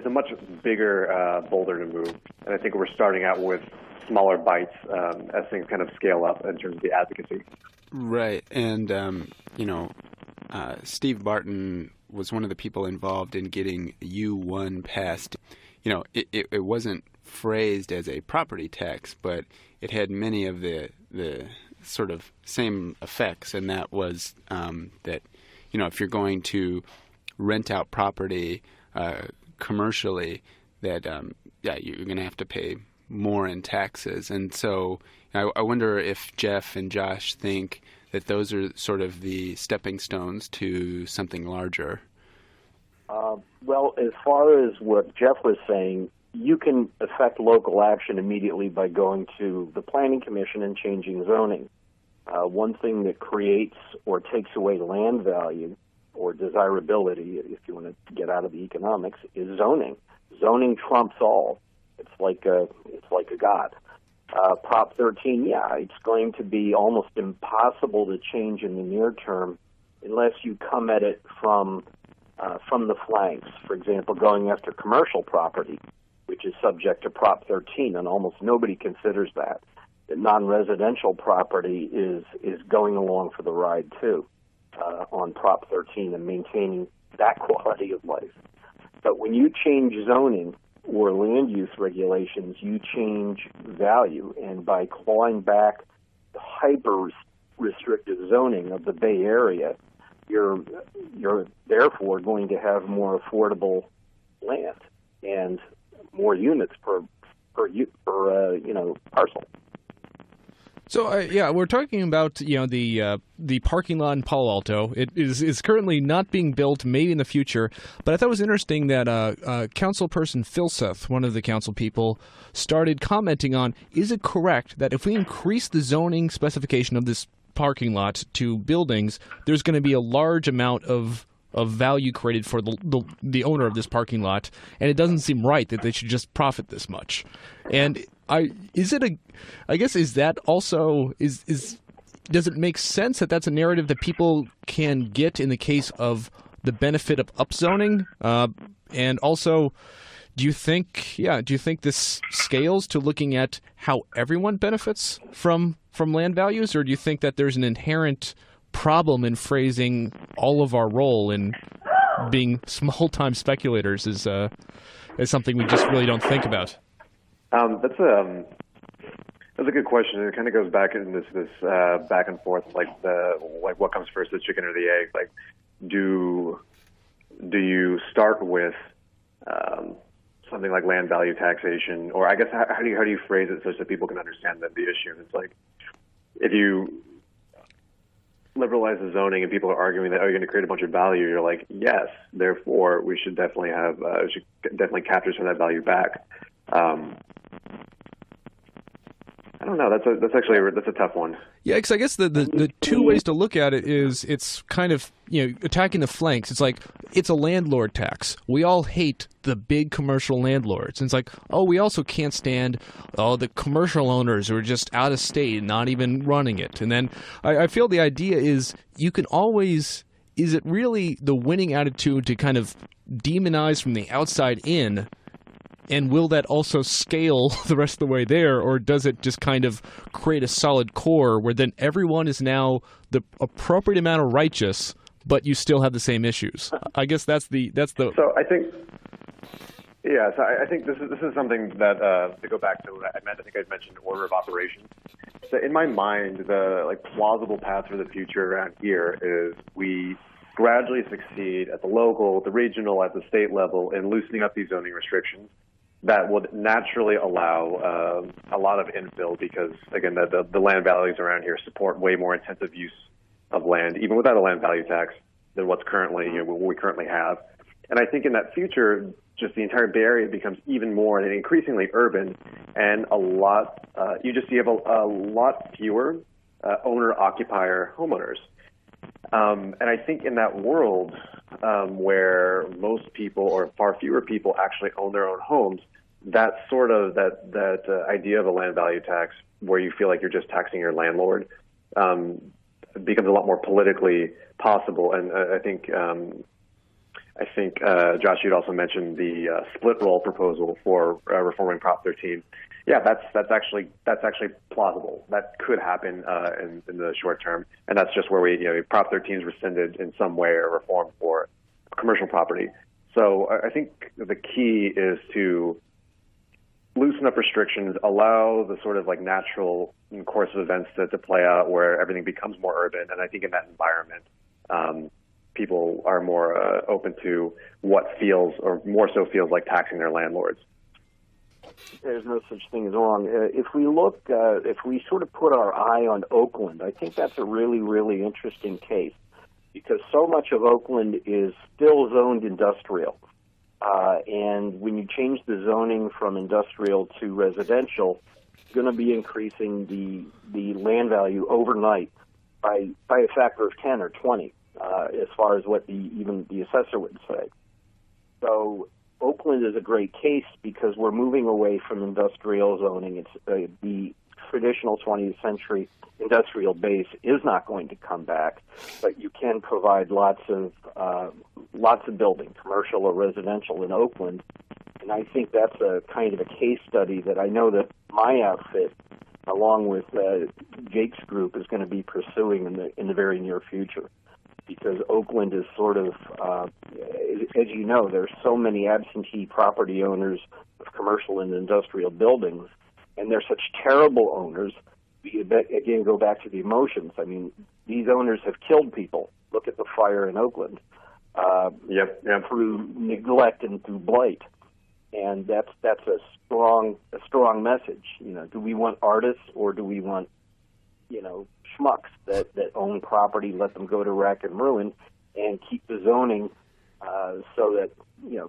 a much bigger boulder to move. And I think we're starting out with smaller bites as things kind of scale up in terms of the advocacy. Right. And, Steve Barton was one of the people involved in getting U1 passed. It wasn't phrased as a property tax, but it had many of the sort of same effects. And that was that, if you're going to rent out property commercially, that, you're going to have to pay more in taxes. And so I wonder if Jeff and Josh think that those are sort of the stepping stones to something larger. Well, as far as what Jeff was saying, you can affect local action immediately by going to the Planning Commission and changing zoning. One thing that creates or takes away land value or desirability, if you want to get out of the economics, is zoning. Zoning trumps all. It's like a god. Prop 13, it's going to be almost impossible to change in the near term unless you come at it from the flanks. For example, going after commercial property, which is subject to Prop 13, and almost nobody considers that. That non-residential property is going along for the ride too on Prop 13 and maintaining that quality of life. But when you change zoning or land use regulations, you change value. And by clawing back the hyper-restrictive zoning of the Bay Area, you're therefore going to have more affordable land and more units per parcel. So we're talking about the parking lot in Palo Alto. It is currently not being built, maybe in the future. But I thought it was interesting that Councilperson Filseth, one of the council people, started commenting on: is it correct that if we increase the zoning specification of this parking lot to buildings, there's going to be a large amount of value created for the owner of this parking lot, and it doesn't seem right that they should just profit this much. And does it make sense that that's a narrative that people can get in the case of the benefit of upzoning? And also, do you think this scales to looking at how everyone benefits from land values, or do you think that there's an inherent problem in phrasing all of our role in being small-time speculators is something we just really don't think about? That's a good question. It kind of goes back in this back and forth, like what comes first, the chicken or the egg? Like, do you start with something like land value taxation, or I guess how do you phrase it so that people can understand the issue? It's like if you liberalize the zoning and people are arguing that, oh, you're going to create a bunch of value, you're like, yes, therefore we should definitely capture some of that value back. I don't know. That's a tough one. Yeah, because I guess the two ways to look at it is it's kind of, attacking the flanks. It's like it's a landlord tax. We all hate the big commercial landlords. And it's like, oh, we also can't stand the commercial owners who are just out of state and not even running it. And then I feel the idea is you can always – is it really the winning attitude to kind of demonize from the outside in? And will that also scale the rest of the way there, or does it just kind of create a solid core where then everyone is now the appropriate amount of righteous, but you still have the same issues? I guess that's the. So I think, yeah. So I think this is something that to go back to what I meant. I think I mentioned order of operations. So in my mind, the plausible path for the future around here is we gradually succeed at the local, the regional, at the state level in loosening up these zoning restrictions. That would naturally allow a lot of infill because, again, the land values around here support way more intensive use of land, even without a land value tax, than what we currently have. And I think in that future, just the entire Bay Area becomes even more and increasingly urban, and you have a lot fewer owner-occupier homeowners. And I think in that world where most people or far fewer people actually own their own homes, that sort of that idea of a land value tax where you feel like you're just taxing your landlord becomes a lot more politically possible. And I think Josh, you'd also mentioned the split roll proposal for reforming Prop 13. Yeah, that's actually plausible. That could happen in the short term, and that's just where Prop 13 is rescinded in some way or reformed for commercial property. So I think the key is to loosen up restrictions, allow the sort of natural course of events to play out where everything becomes more urban, and I think in that environment, people are more open to what feels or more so feels like taxing their landlords. There's no such thing as wrong. If we sort of put our eye on Oakland, I think that's a really, really interesting case because so much of Oakland is still zoned industrial. And when you change the zoning from industrial to residential, it's going to be increasing the land value overnight by a factor of 10 or 20, as far as what even the assessor would say. So Oakland is a great case because we're moving away from industrial zoning. It's the traditional 20th century industrial base is not going to come back, but you can provide lots of building, commercial or residential, in Oakland. And I think that's a kind of a case study that I know that my outfit, along with Jake's group, is going to be pursuing in the very near future. Because Oakland is sort of, as you know, there's so many absentee property owners of commercial and industrial buildings, and they're such terrible owners. Again, go back to the emotions. I mean, these owners have killed people. Look at the fire in Oakland. Through neglect and through blight, and that's a strong message. Do we want artists or do we want schmucks that own property, let them go to rack and ruin, and keep the zoning so that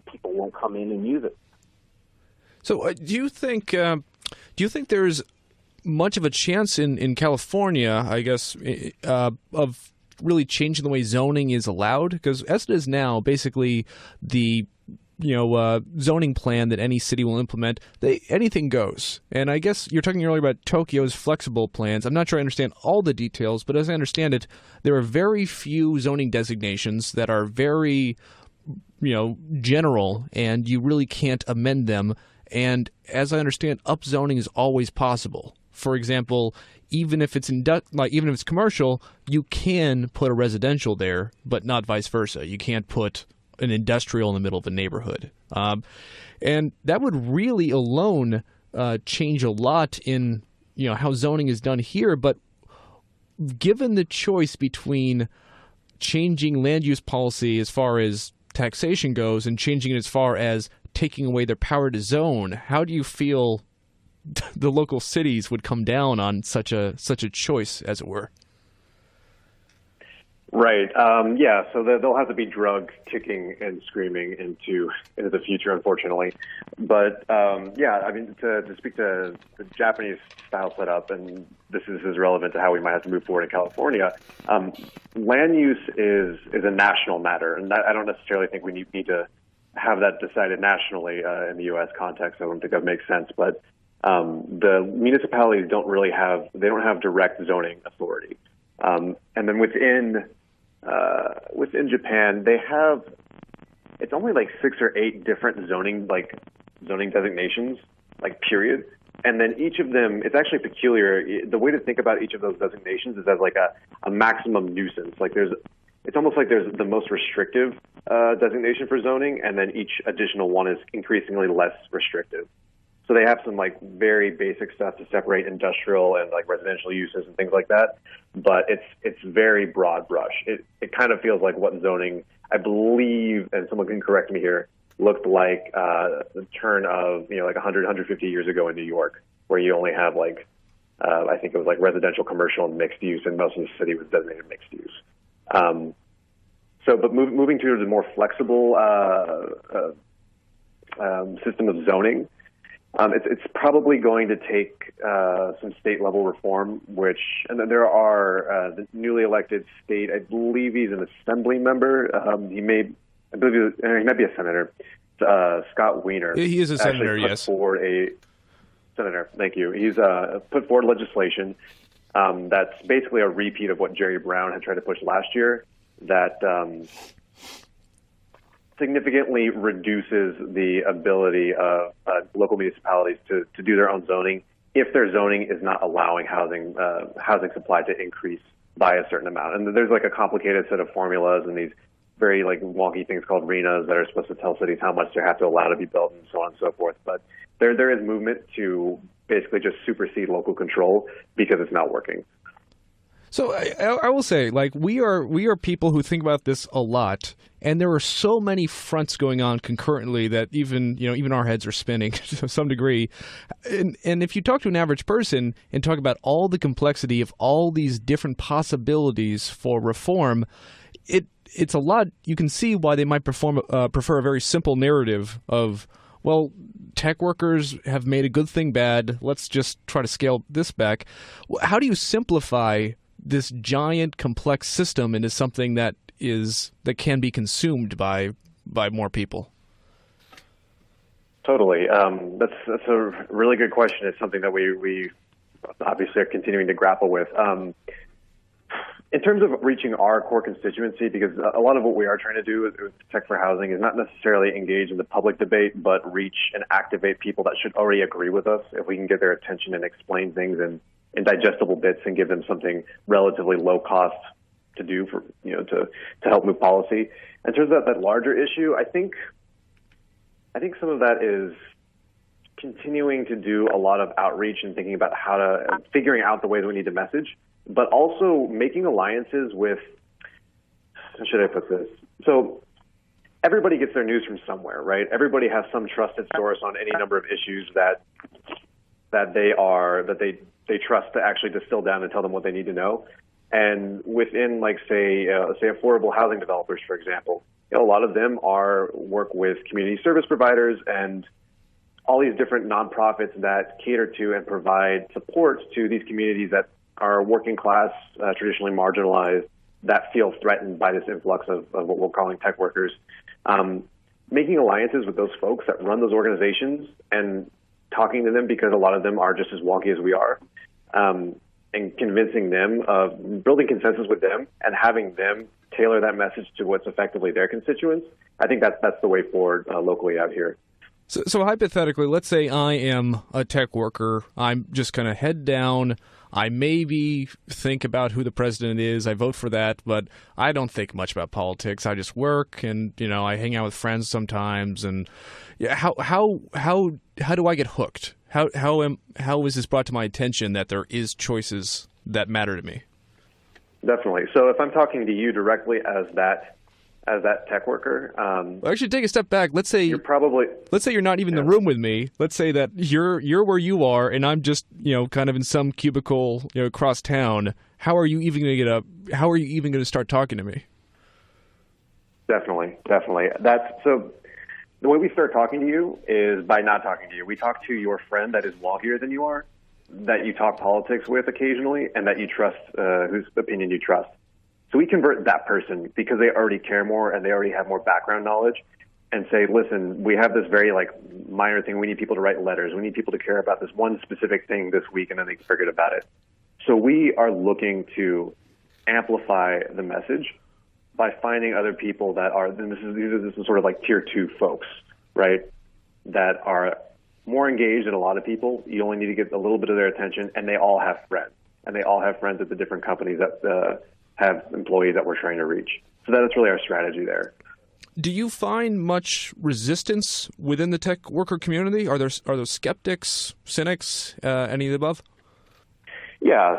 people won't come in and use it. So, do you think there's much of a chance in California, I guess, of really changing the way zoning is allowed? Because as it is now, basically the zoning plan that any city will implement, anything goes. And I guess you're talking earlier about Tokyo's flexible plans. I'm not sure I understand all the details, but as I understand it, there are very few zoning designations that are very, general, and you really can't amend them. And as I understand, upzoning is always possible. For example, even if it's even if it's commercial, you can put a residential there, but not vice versa. You can't put an industrial in the middle of a neighborhood. And that would really alone change a lot in how zoning is done here. But given the choice between changing land use policy as far as taxation goes and changing it as far as taking away their power to zone, how do you feel the local cities would come down on such a choice, as it were? Right. So they'll have to be drugged, kicking and screaming into the future, unfortunately. But to speak to the Japanese style setup, and this is relevant to how we might have to move forward in California. Land use is a national matter, and I don't necessarily think we need to have that decided nationally in the U.S. context. I don't think that makes sense. But the municipalities don't have direct zoning authority, and then within Japan, they have, it's only like 6 or 8 different zoning designations, period. And then each of them, it's actually peculiar. The way to think about each of those designations is as like a maximum nuisance. It's almost like there's the most restrictive designation for zoning, and then each additional one is increasingly less restrictive. So they have some very basic stuff to separate industrial and residential uses and things like that, but it's very broad brush. It kind of feels like what zoning, I believe, and someone can correct me here, looked like the turn of 150 years ago in New York, where you only have I think it was residential, commercial, and mixed use, and most of the city was designated mixed use. But moving to the more flexible system of zoning. It's probably going to take some state-level reform, and then there are the newly elected state. I believe he's an assembly member. He might be a senator. Scott Wiener. He is a senator. Yes. Senator. Thank you. He's put forward legislation that's basically a repeat of what Jerry Brown had tried to push last year. That significantly reduces the ability of local municipalities to do their own zoning if their zoning is not allowing housing supply to increase by a certain amount. And there's a complicated set of formulas and these very wonky things called RENAs that are supposed to tell cities how much they have to allow to be built and so on and so forth. But there is movement to basically just supersede local control because it's not working. So I will say, we are people who think about this a lot, and there are so many fronts going on concurrently that even our heads are spinning to some degree. And if you talk to an average person and talk about all the complexity of all these different possibilities for reform, it's a lot. You can see why they might prefer a very simple narrative of, well, tech workers have made a good thing bad. Let's just try to scale this back. How do you simplify this giant, complex system into something that can be consumed by more people? Totally. That's a really good question. It's something that we obviously are continuing to grapple with. In terms of reaching our core constituency, because a lot of what we are trying to do with Tech for Housing is not necessarily engage in the public debate, but reach and activate people that should already agree with us. If we can get their attention and explain things in digestible bits and give them something relatively low cost to do for to help move policy. In terms of that larger issue, I think some of that is continuing to do a lot of outreach and thinking about figuring out the way that we need to message, but also making alliances with, how should I put this? So everybody gets their news from somewhere, right? Everybody has some trusted source on any number of issues that they trust to actually distill down and tell them what they need to know. And within, say affordable housing developers, for example, a lot of them work with community service providers and all these different nonprofits that cater to and provide support to these communities that are working class, traditionally marginalized, that feel threatened by this influx of what we're calling tech workers. Making alliances with those folks that run those organizations and talking to them, because a lot of them are just as wonky as we are, and convincing them of building consensus with them and having them tailor that message to what's effectively their constituents. I think that's the way forward locally out here. So hypothetically, let's say I am a tech worker. I'm just kind of head down. I maybe think about who the president is. I vote for that, but I don't think much about politics. I just work, and I hang out with friends sometimes. And how do I get hooked? How is this brought to my attention that there is choices that matter to me? Definitely. So if I'm talking to you directly as that as that tech worker. Well, actually, take a step back. Let's say you're not even in the room with me. Let's say that you're where you are, and I'm just kind of in some cubicle across town. How are you even going to start talking to me? Definitely. So the way we start talking to you is by not talking to you. We talk to your friend that is walkier than you are, that you talk politics with occasionally, and that you trust, whose opinion you trust. So we convert that person because they already care more and they already have more background knowledge, and say, listen, we have this very minor thing. We need people to write letters. We need people to care about this one specific thing this week, and then they forget about it. So we are looking to amplify the message by finding other people that are, and this is sort of like tier 2 folks, right, that are more engaged than a lot of people. You only need to get a little bit of their attention, and they all have friends. And they all have friends at the different companies that have employees that we're trying to reach. So that's really our strategy there. Do you find much resistance within the tech worker community? Are those skeptics, cynics, any of the above? Yeah,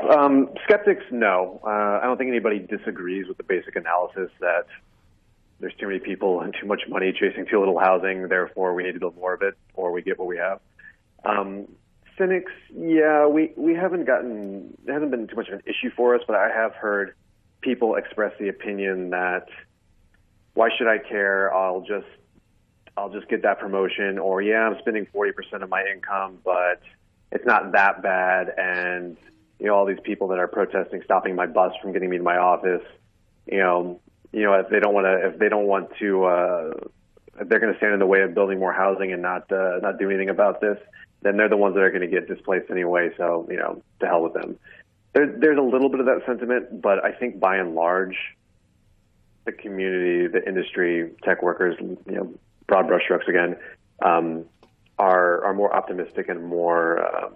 skeptics, no. I don't think anybody disagrees with the basic analysis that there's too many people and too much money chasing too little housing, therefore we need to build more of it, or we get what we have. Cynics, yeah, we haven't gotten, it hasn't been too much of an issue for us, but I have heard people express the opinion that, why should I care? I'll just get that promotion, or yeah, I'm spending 40% of my income, but it's not that bad, and all these people that are protesting, stopping my bus from getting me to my office, if they're going to stand in the way of building more housing and not do anything about this, then they're the ones that are going to get displaced anyway. So, to hell with them. There's a little bit of that sentiment, but I think by and large, the community, the industry, tech workers, broad brushstrokes again, are more optimistic and more.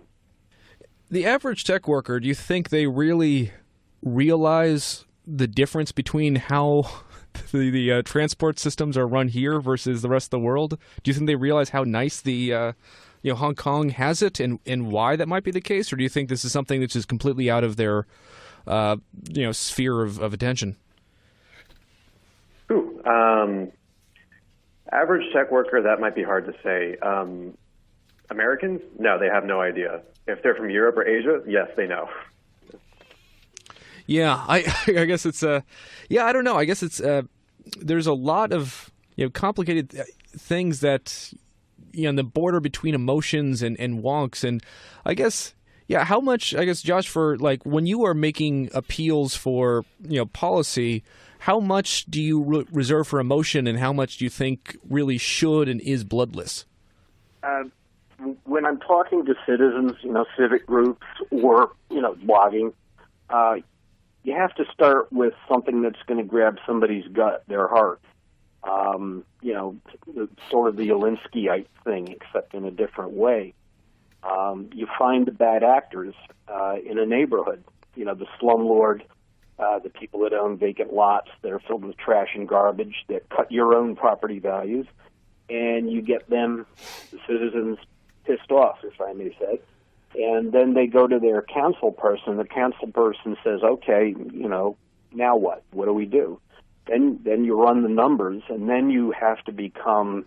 The average tech worker, do you think they really realize the difference between how the transport systems are run here versus the rest of the world? Do you think they realize how nice the Hong Kong has it, and why that might be the case, or do you think this is something that's just completely out of their sphere of attention? Average tech worker, that might be hard to say. Americans, no, they have no idea. If they're from Europe or Asia, yes, they know. Yeah, I guess it's I don't know. I guess it's there's a lot of complicated things that on the border between emotions and wonks, and I guess how much, I guess, Josh, for when you are making appeals for policy, how much do you reserve for emotion, and how much do you think really should and is bloodless? When I'm talking to citizens, civic groups or, blogging, you have to start with something that's going to grab somebody's gut, their heart. Sort of the Alinskyite thing, except in a different way. You find the bad actors in a neighborhood, the slumlord, the people that own vacant lots that are filled with trash and garbage that cut your own property values, and you get them, the citizens, pissed off, if I may say. And then they go to their council person. The council person says, okay, now what? What do we do? Then you run the numbers, and then you have to become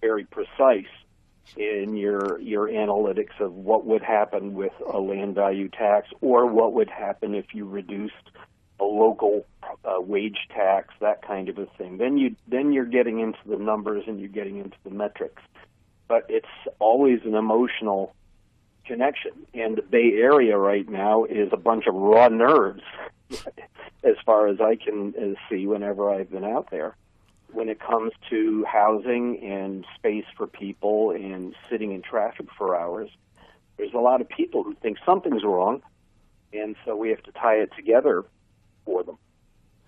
very precise in your analytics of what would happen with a land value tax, or what would happen if you reduced a local wage tax, that kind of a thing. Then you're getting into the numbers and you're getting into the metrics. But it's always an emotional connection. And the Bay Area right now is a bunch of raw nerves, as far as I can see whenever I've been out there. When it comes to housing and space for people and sitting in traffic for hours, there's a lot of people who think something's wrong, and so we have to tie it together for them.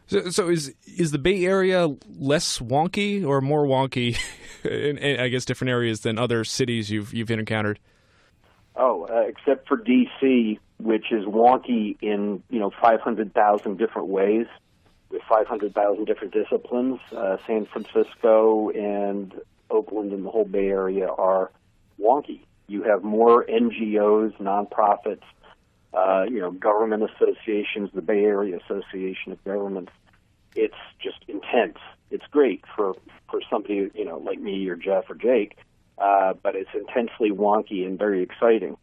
So is the Bay Area less wonky or more wonky in I guess different areas than other cities you've encountered? Except for D.C., which is wonky in 500,000 different ways with 500,000 different disciplines. San Francisco and Oakland and the whole Bay Area are wonky. You have more NGOs, nonprofits, government associations, the Bay Area Association of Governments. It's just intense. it's great for somebody, like me or Jeff or Jake, but it's intensely wonky and very exciting.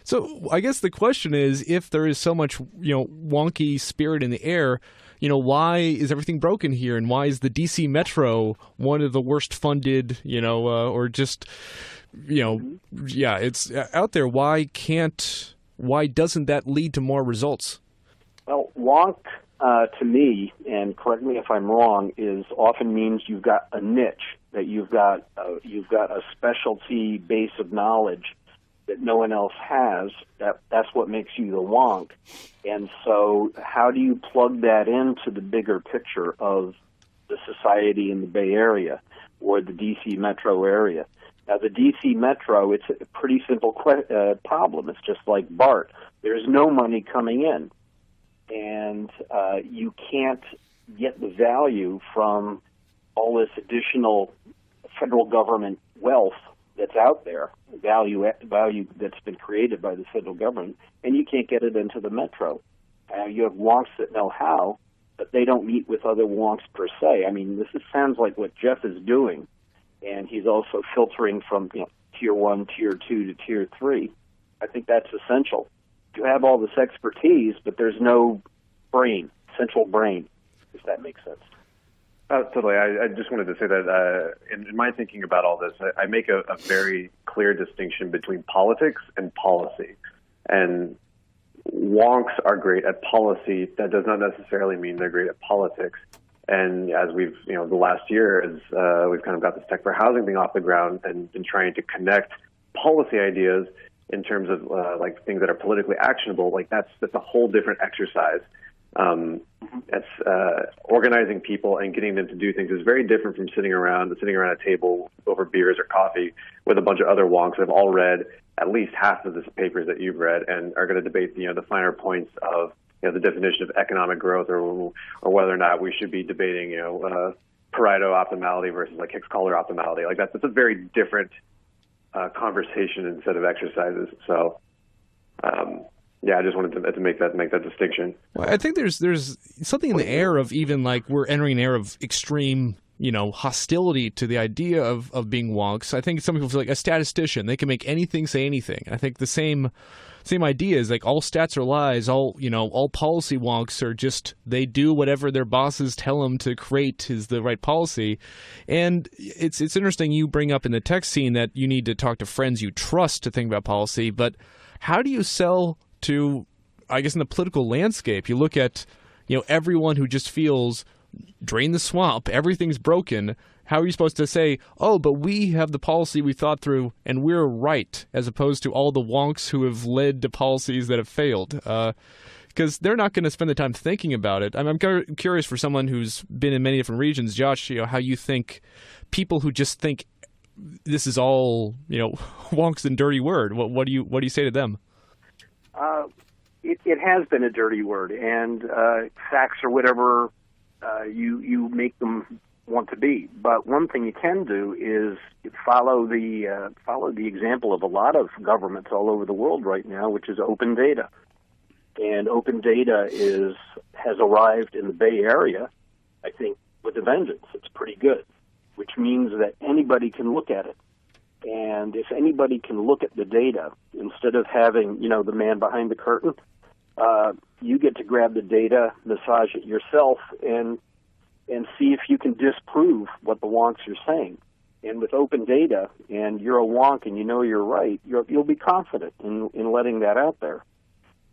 So I guess the question is, if there is so much, wonky spirit in the air, why is everything broken here? And why is the DC Metro one of the worst funded, or just, it's out there. Why doesn't that lead to more results? Well, wonk, to me, and correct me if I'm wrong, is often means you've got a niche, that you've got a specialty base of knowledge that no one else has. That's what makes you the wonk. And so how do you plug that into the bigger picture of the society in the Bay Area or the D.C. metro area? Now, the D.C. metro, it's a pretty simple problem. It's just like BART. There's no money coming in, and you can't get the value from all this additional federal government wealth that's out there, value that's been created by the federal government, and you can't get it into the metro. You have wonks that know how, but they don't meet with other wonks per se. I mean, sounds like what Jeff is doing, and he's also filtering from tier 1, tier 2 to tier 3. I think that's essential. You have all this expertise, but there's no central brain, if that makes sense. Totally. I just wanted to say that in my thinking about all this, I make a very clear distinction between politics and policy. And wonks are great at policy. That does not necessarily mean they're great at politics. And as we've, the last year, as we've kind of got this tech for housing thing off the ground and been trying to connect policy ideas in terms of like things that are politically actionable, like that's a whole different exercise. It's organizing people and getting them to do things is very different from sitting around a table over beers or coffee with a bunch of other wonks that have all read at least half of the papers that you've read and are going to debate the finer points of the definition of economic growth or whether or not we should be debating Pareto optimality versus like Hicks-Collar optimality. Like that's a very different conversation and set of exercises. So. I just wanted to make that distinction. Well, I think there's something in the air of even like we're entering an era of extreme, hostility to the idea of being wonks. I think some people feel like a statistician. They can make anything say anything. I think the same idea is like all stats are lies. All policy wonks are just they do whatever their bosses tell them to create is the right policy. And it's interesting you bring up in the tech scene that you need to talk to friends you trust to think about policy. But how do you sell to, I guess, in the political landscape? You look at, everyone who just feels drain the swamp, everything's broken. How are you supposed to say, oh, but we have the policy we thought through and we're right, as opposed to all the wonks who have led to policies that have failed? Because they're not going to spend the time thinking about it. I'm curious for someone who's been in many different regions, Josh, how you think people who just think this is all, wonks and dirty word. What do you say to them? It has been a dirty word, and facts are whatever you make them want to be. But one thing you can do is follow the example of a lot of governments all over the world right now, which is open data. And open data has arrived in the Bay Area, I think, with a vengeance. It's pretty good, which means that anybody can look at it. And if anybody can look at the data, instead of having, the man behind the curtain, you get to grab the data, massage it yourself, and see if you can disprove what the wonks are saying. And with open data, and you're a wonk and you're right, you'll be confident in letting that out there.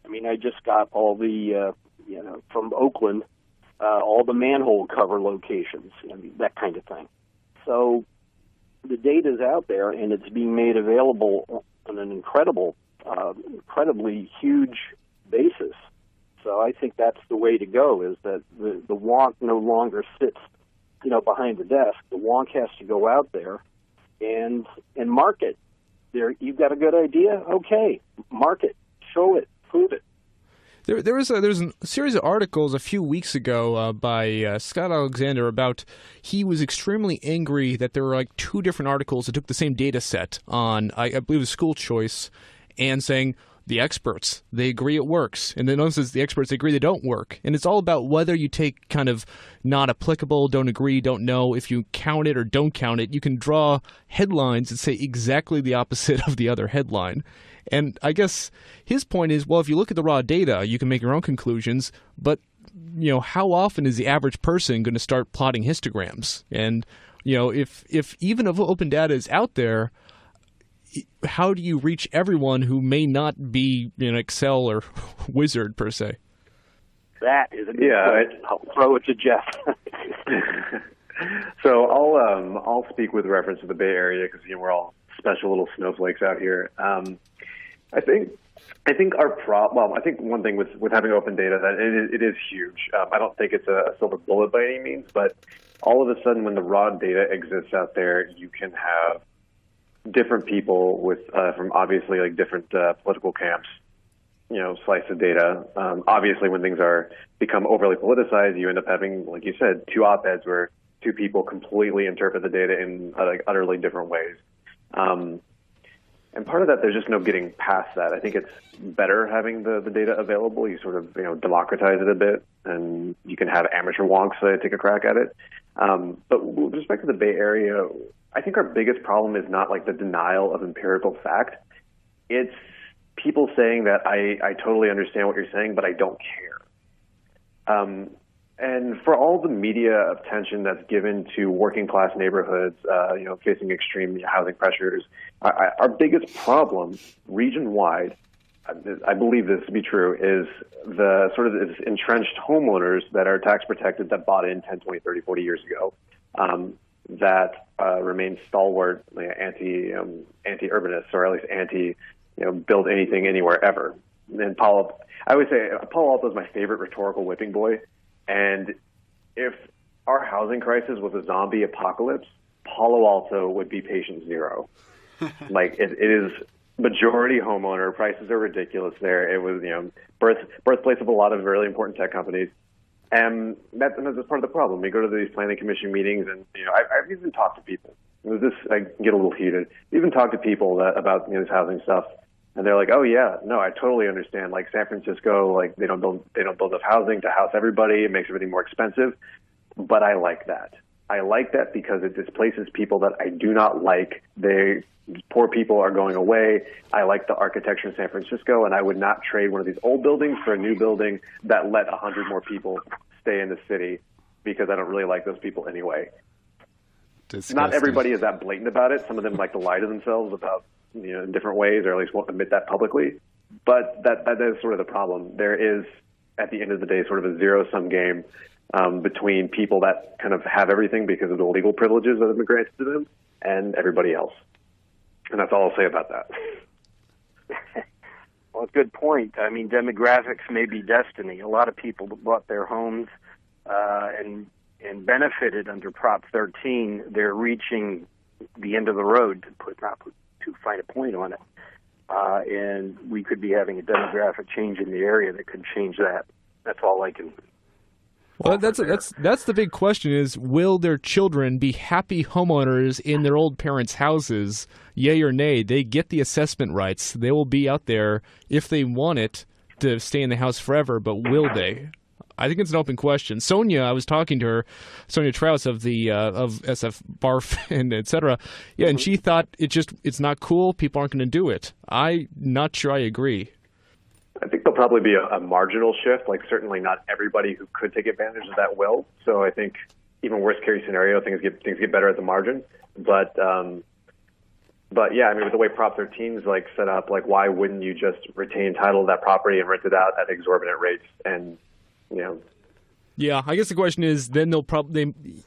I mean, I just got all the, from Oakland, all the manhole cover locations, that kind of thing. So the data's out there, and it's being made available on an incredibly huge basis. So I think that's the way to go, is that the wonk no longer sits, behind the desk. The wonk has to go out there and market. You've got a good idea? Okay, market, show it, prove it. There's a series of articles a few weeks ago by Scott Alexander about he was extremely angry that there were like two different articles that took the same data set on, I believe it was school choice, and saying the experts. They agree it works. And then once it's the experts, they agree they don't work. And it's all about whether you take kind of not applicable, don't agree, don't know. If you count it or don't count it, you can draw headlines that say exactly the opposite of the other headline. And I guess his point is, well, if you look at the raw data, you can make your own conclusions, but how often is the average person going to start plotting histograms? And, if even if open data is out there, how do you reach everyone who may not be an Excel or wizard per se? That is a good question. I'll throw it to Jeff. So I'll speak with reference to the Bay Area because we're all special little snowflakes out here. I think our I think one thing with having open data that it is huge. I don't think it's a silver bullet by any means, but all of a sudden when the raw data exists out there, you can have different people with from obviously like different political camps, slice of data. Obviously, when things become overly politicized, you end up having, like you said, two op-eds where two people completely interpret the data in utterly different ways. And part of that, there's just no getting past that. I think it's better having the data available. You sort of democratize it a bit, and you can have amateur wonks take a crack at it. But with respect to the Bay Area, I think our biggest problem is not like the denial of empirical fact. It's people saying that I totally understand what you're saying, but I don't care. And for all the media attention that's given to working class neighborhoods, facing extreme housing pressures, our biggest problem region-wide, I believe this to be true, is the sort of this entrenched homeowners that are tax protected that bought in 10, 20, 30, 40 years ago. That remain stalwart anti-urbanists, or at least anti build anything anywhere ever. And I would say Palo Alto is my favorite rhetorical whipping boy. And if our housing crisis was a zombie apocalypse, Palo Alto would be patient zero. Like it is majority homeowner, prices are ridiculous there. It was birthplace of a lot of really important tech companies. And that's part of the problem. We go to these planning commission meetings, and I've even talked to people. I get a little heated. Even talk to people about this housing stuff, and they're like, "Oh yeah, no, I totally understand. Like San Francisco, like they don't build enough housing to house everybody. It makes everything more expensive." But I like that. I like that because it displaces people that I do not like. Poor people are going away. I like the architecture in San Francisco, and I would not trade one of these old buildings for a new building that let 100 more people stay in the city, because I don't really like those people anyway. Disgusting. Not everybody is that blatant about it. Some of them like to lie to themselves about in different ways, or at least won't admit that publicly. But that is sort of the problem. There is, at the end of the day, sort of a zero-sum game between people that kind of have everything because of the legal privileges that have been granted to them and everybody else. And that's all I'll say about that. Well, it's a good point. I mean, demographics may be destiny. A lot of people bought their homes and benefited under Prop 13. They're reaching the end of the road, to find a point on it. And we could be having a demographic change in the area that could change that. That's all I can. Well, that's the big question: is will their children be happy homeowners in their old parents' houses? Yay or nay? They get the assessment rights. They will be out there if they want it to stay in the house forever. But will they? I think it's an open question. Sonia, I was talking to her, Sonia Traus of the of SF Barf and etc. Yeah, and she thought it's not cool. People aren't going to do it. I'm not sure I agree. I think there'll probably be a marginal shift. Like certainly not everybody who could take advantage of that will. So I think even worst case scenario, things get better at the margin. But yeah, I mean, with the way Prop 13 is like set up, like why wouldn't you just retain title of that property and rent it out at exorbitant rates? And Yeah, I guess the question is then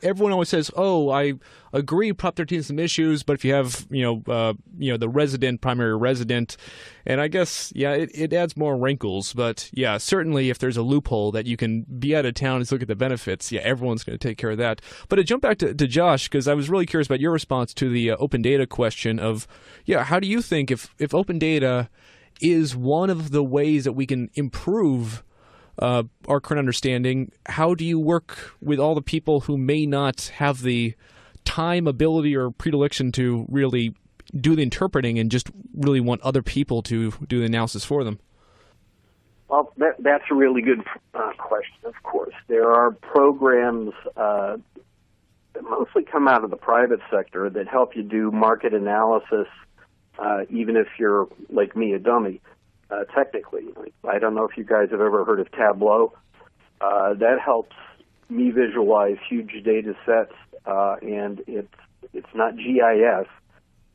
everyone always says, "Oh, I agree, Prop 13 has some issues, but if you have the primary resident," and I guess it adds more wrinkles. But yeah, certainly if there's a loophole that you can be out of town and look at the benefits, everyone's going to take care of that. But to jump back to Josh, because I was really curious about your response to the open data question of how do you think if open data is one of the ways that we can improve our current understanding, how do you work with all the people who may not have the time, ability, or predilection to really do the interpreting and just really want other people to do the analysis for them? Well, that's a really good question, of course. There are programs that mostly come out of the private sector that help you do market analysis, even if you're, like me, a dummy, technically. I don't know if you guys have ever heard of Tableau. That helps me visualize huge data sets, and it's not GIS,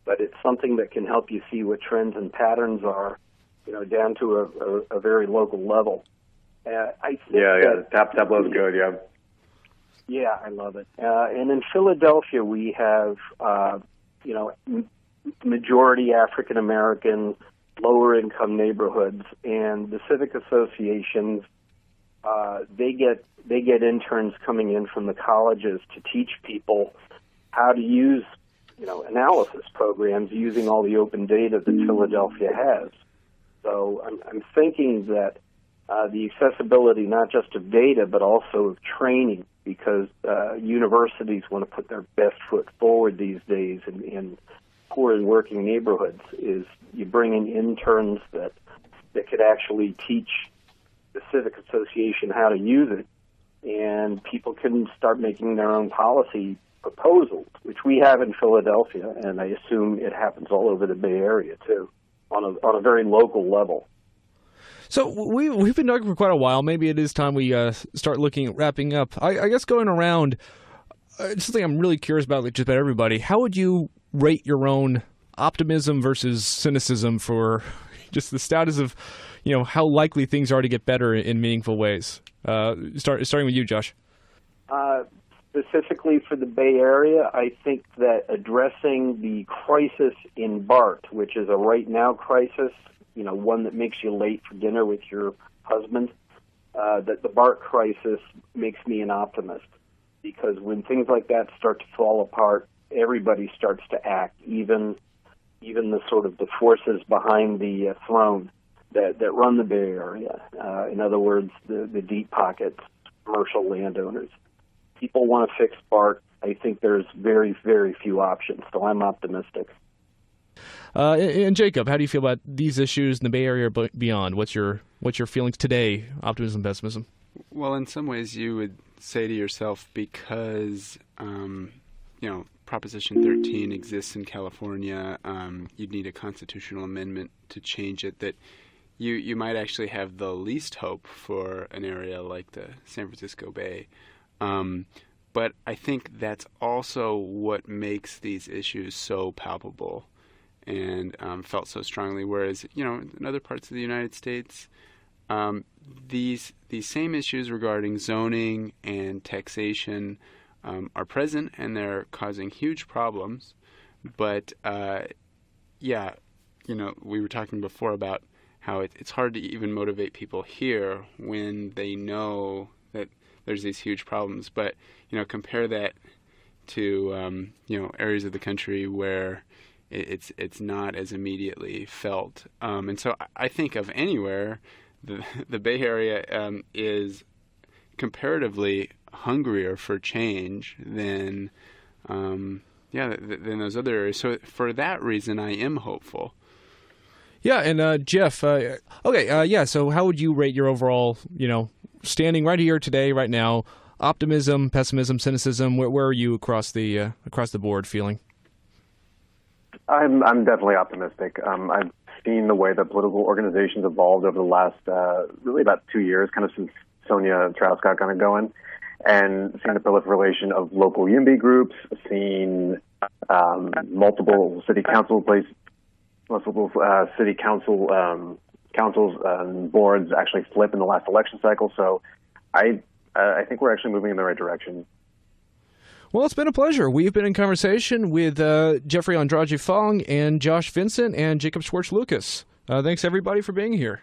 but it's something that can help you see what trends and patterns are, down to a very local level. I think Tableau's good, yeah. Yeah, I love it. And in Philadelphia, we have, majority African American, lower income neighborhoods, and the civic associations. They get interns coming in from the colleges to teach people how to use, analysis programs using all the open data that Philadelphia has. So I'm thinking that the accessibility not just of data but also of training, because universities want to put their best foot forward these days in poor and working neighborhoods, is you bring in interns that could actually teach the civic association how to use it, and people can start making their own policy proposals, which we have in Philadelphia, and I assume it happens all over the Bay Area too, on a very local level. So we've been talking for quite a while. Maybe it is time we start looking at wrapping up. I guess going around, something I'm really curious about, just about everybody. How would you rate your own optimism versus cynicism for just the status of, how likely things are to get better in meaningful ways? Starting with you, Josh. Specifically for the Bay Area, I think that addressing the crisis in BART, which is a right now crisis, one that makes you late for dinner with your husband, that the BART crisis makes me an optimist. Because when things like that start to fall apart, everybody starts to act, even the sort of the forces behind the throne that run the Bay Area. In other words, the deep pockets, commercial landowners. People want to fix BART. I think there's very, very few options, so I'm optimistic. And Jacob, how do you feel about these issues in the Bay Area or beyond? What's your feelings today, optimism, pessimism? Well, in some ways you would say to yourself, because, Proposition 13 exists in California, you'd need a constitutional amendment to change it, that you might actually have the least hope for an area like the San Francisco Bay. But I think that's also what makes these issues so palpable and felt so strongly. Whereas, in other parts of the United States, these same issues regarding zoning and taxation are present, and they're causing huge problems. But we were talking before about how it's hard to even motivate people here when they know that there's these huge problems. But compare that to areas of the country where it's not as immediately felt. And so I think of anywhere, the Bay Area is comparatively hungrier for change than those other areas. So for that reason, I am hopeful. Yeah, and Jeff, so how would you rate your overall, standing right here today, right now, optimism, pessimism, cynicism? Where are you across the board feeling? I'm definitely optimistic. I've seen the way that political organizations evolved over the last really about 2 years, kind of since Sonia Strauss got kind of going, and seen the proliferation of local YIMBY groups, seen multiple city councils councils and boards actually flip in the last election cycle. So I think we're actually moving in the right direction. Well, it's been a pleasure. We've been in conversation with Jeffrey Andrade-Fong and Josh Vincent and Jacob Schwartz-Lucas. Thanks, everybody, for being here.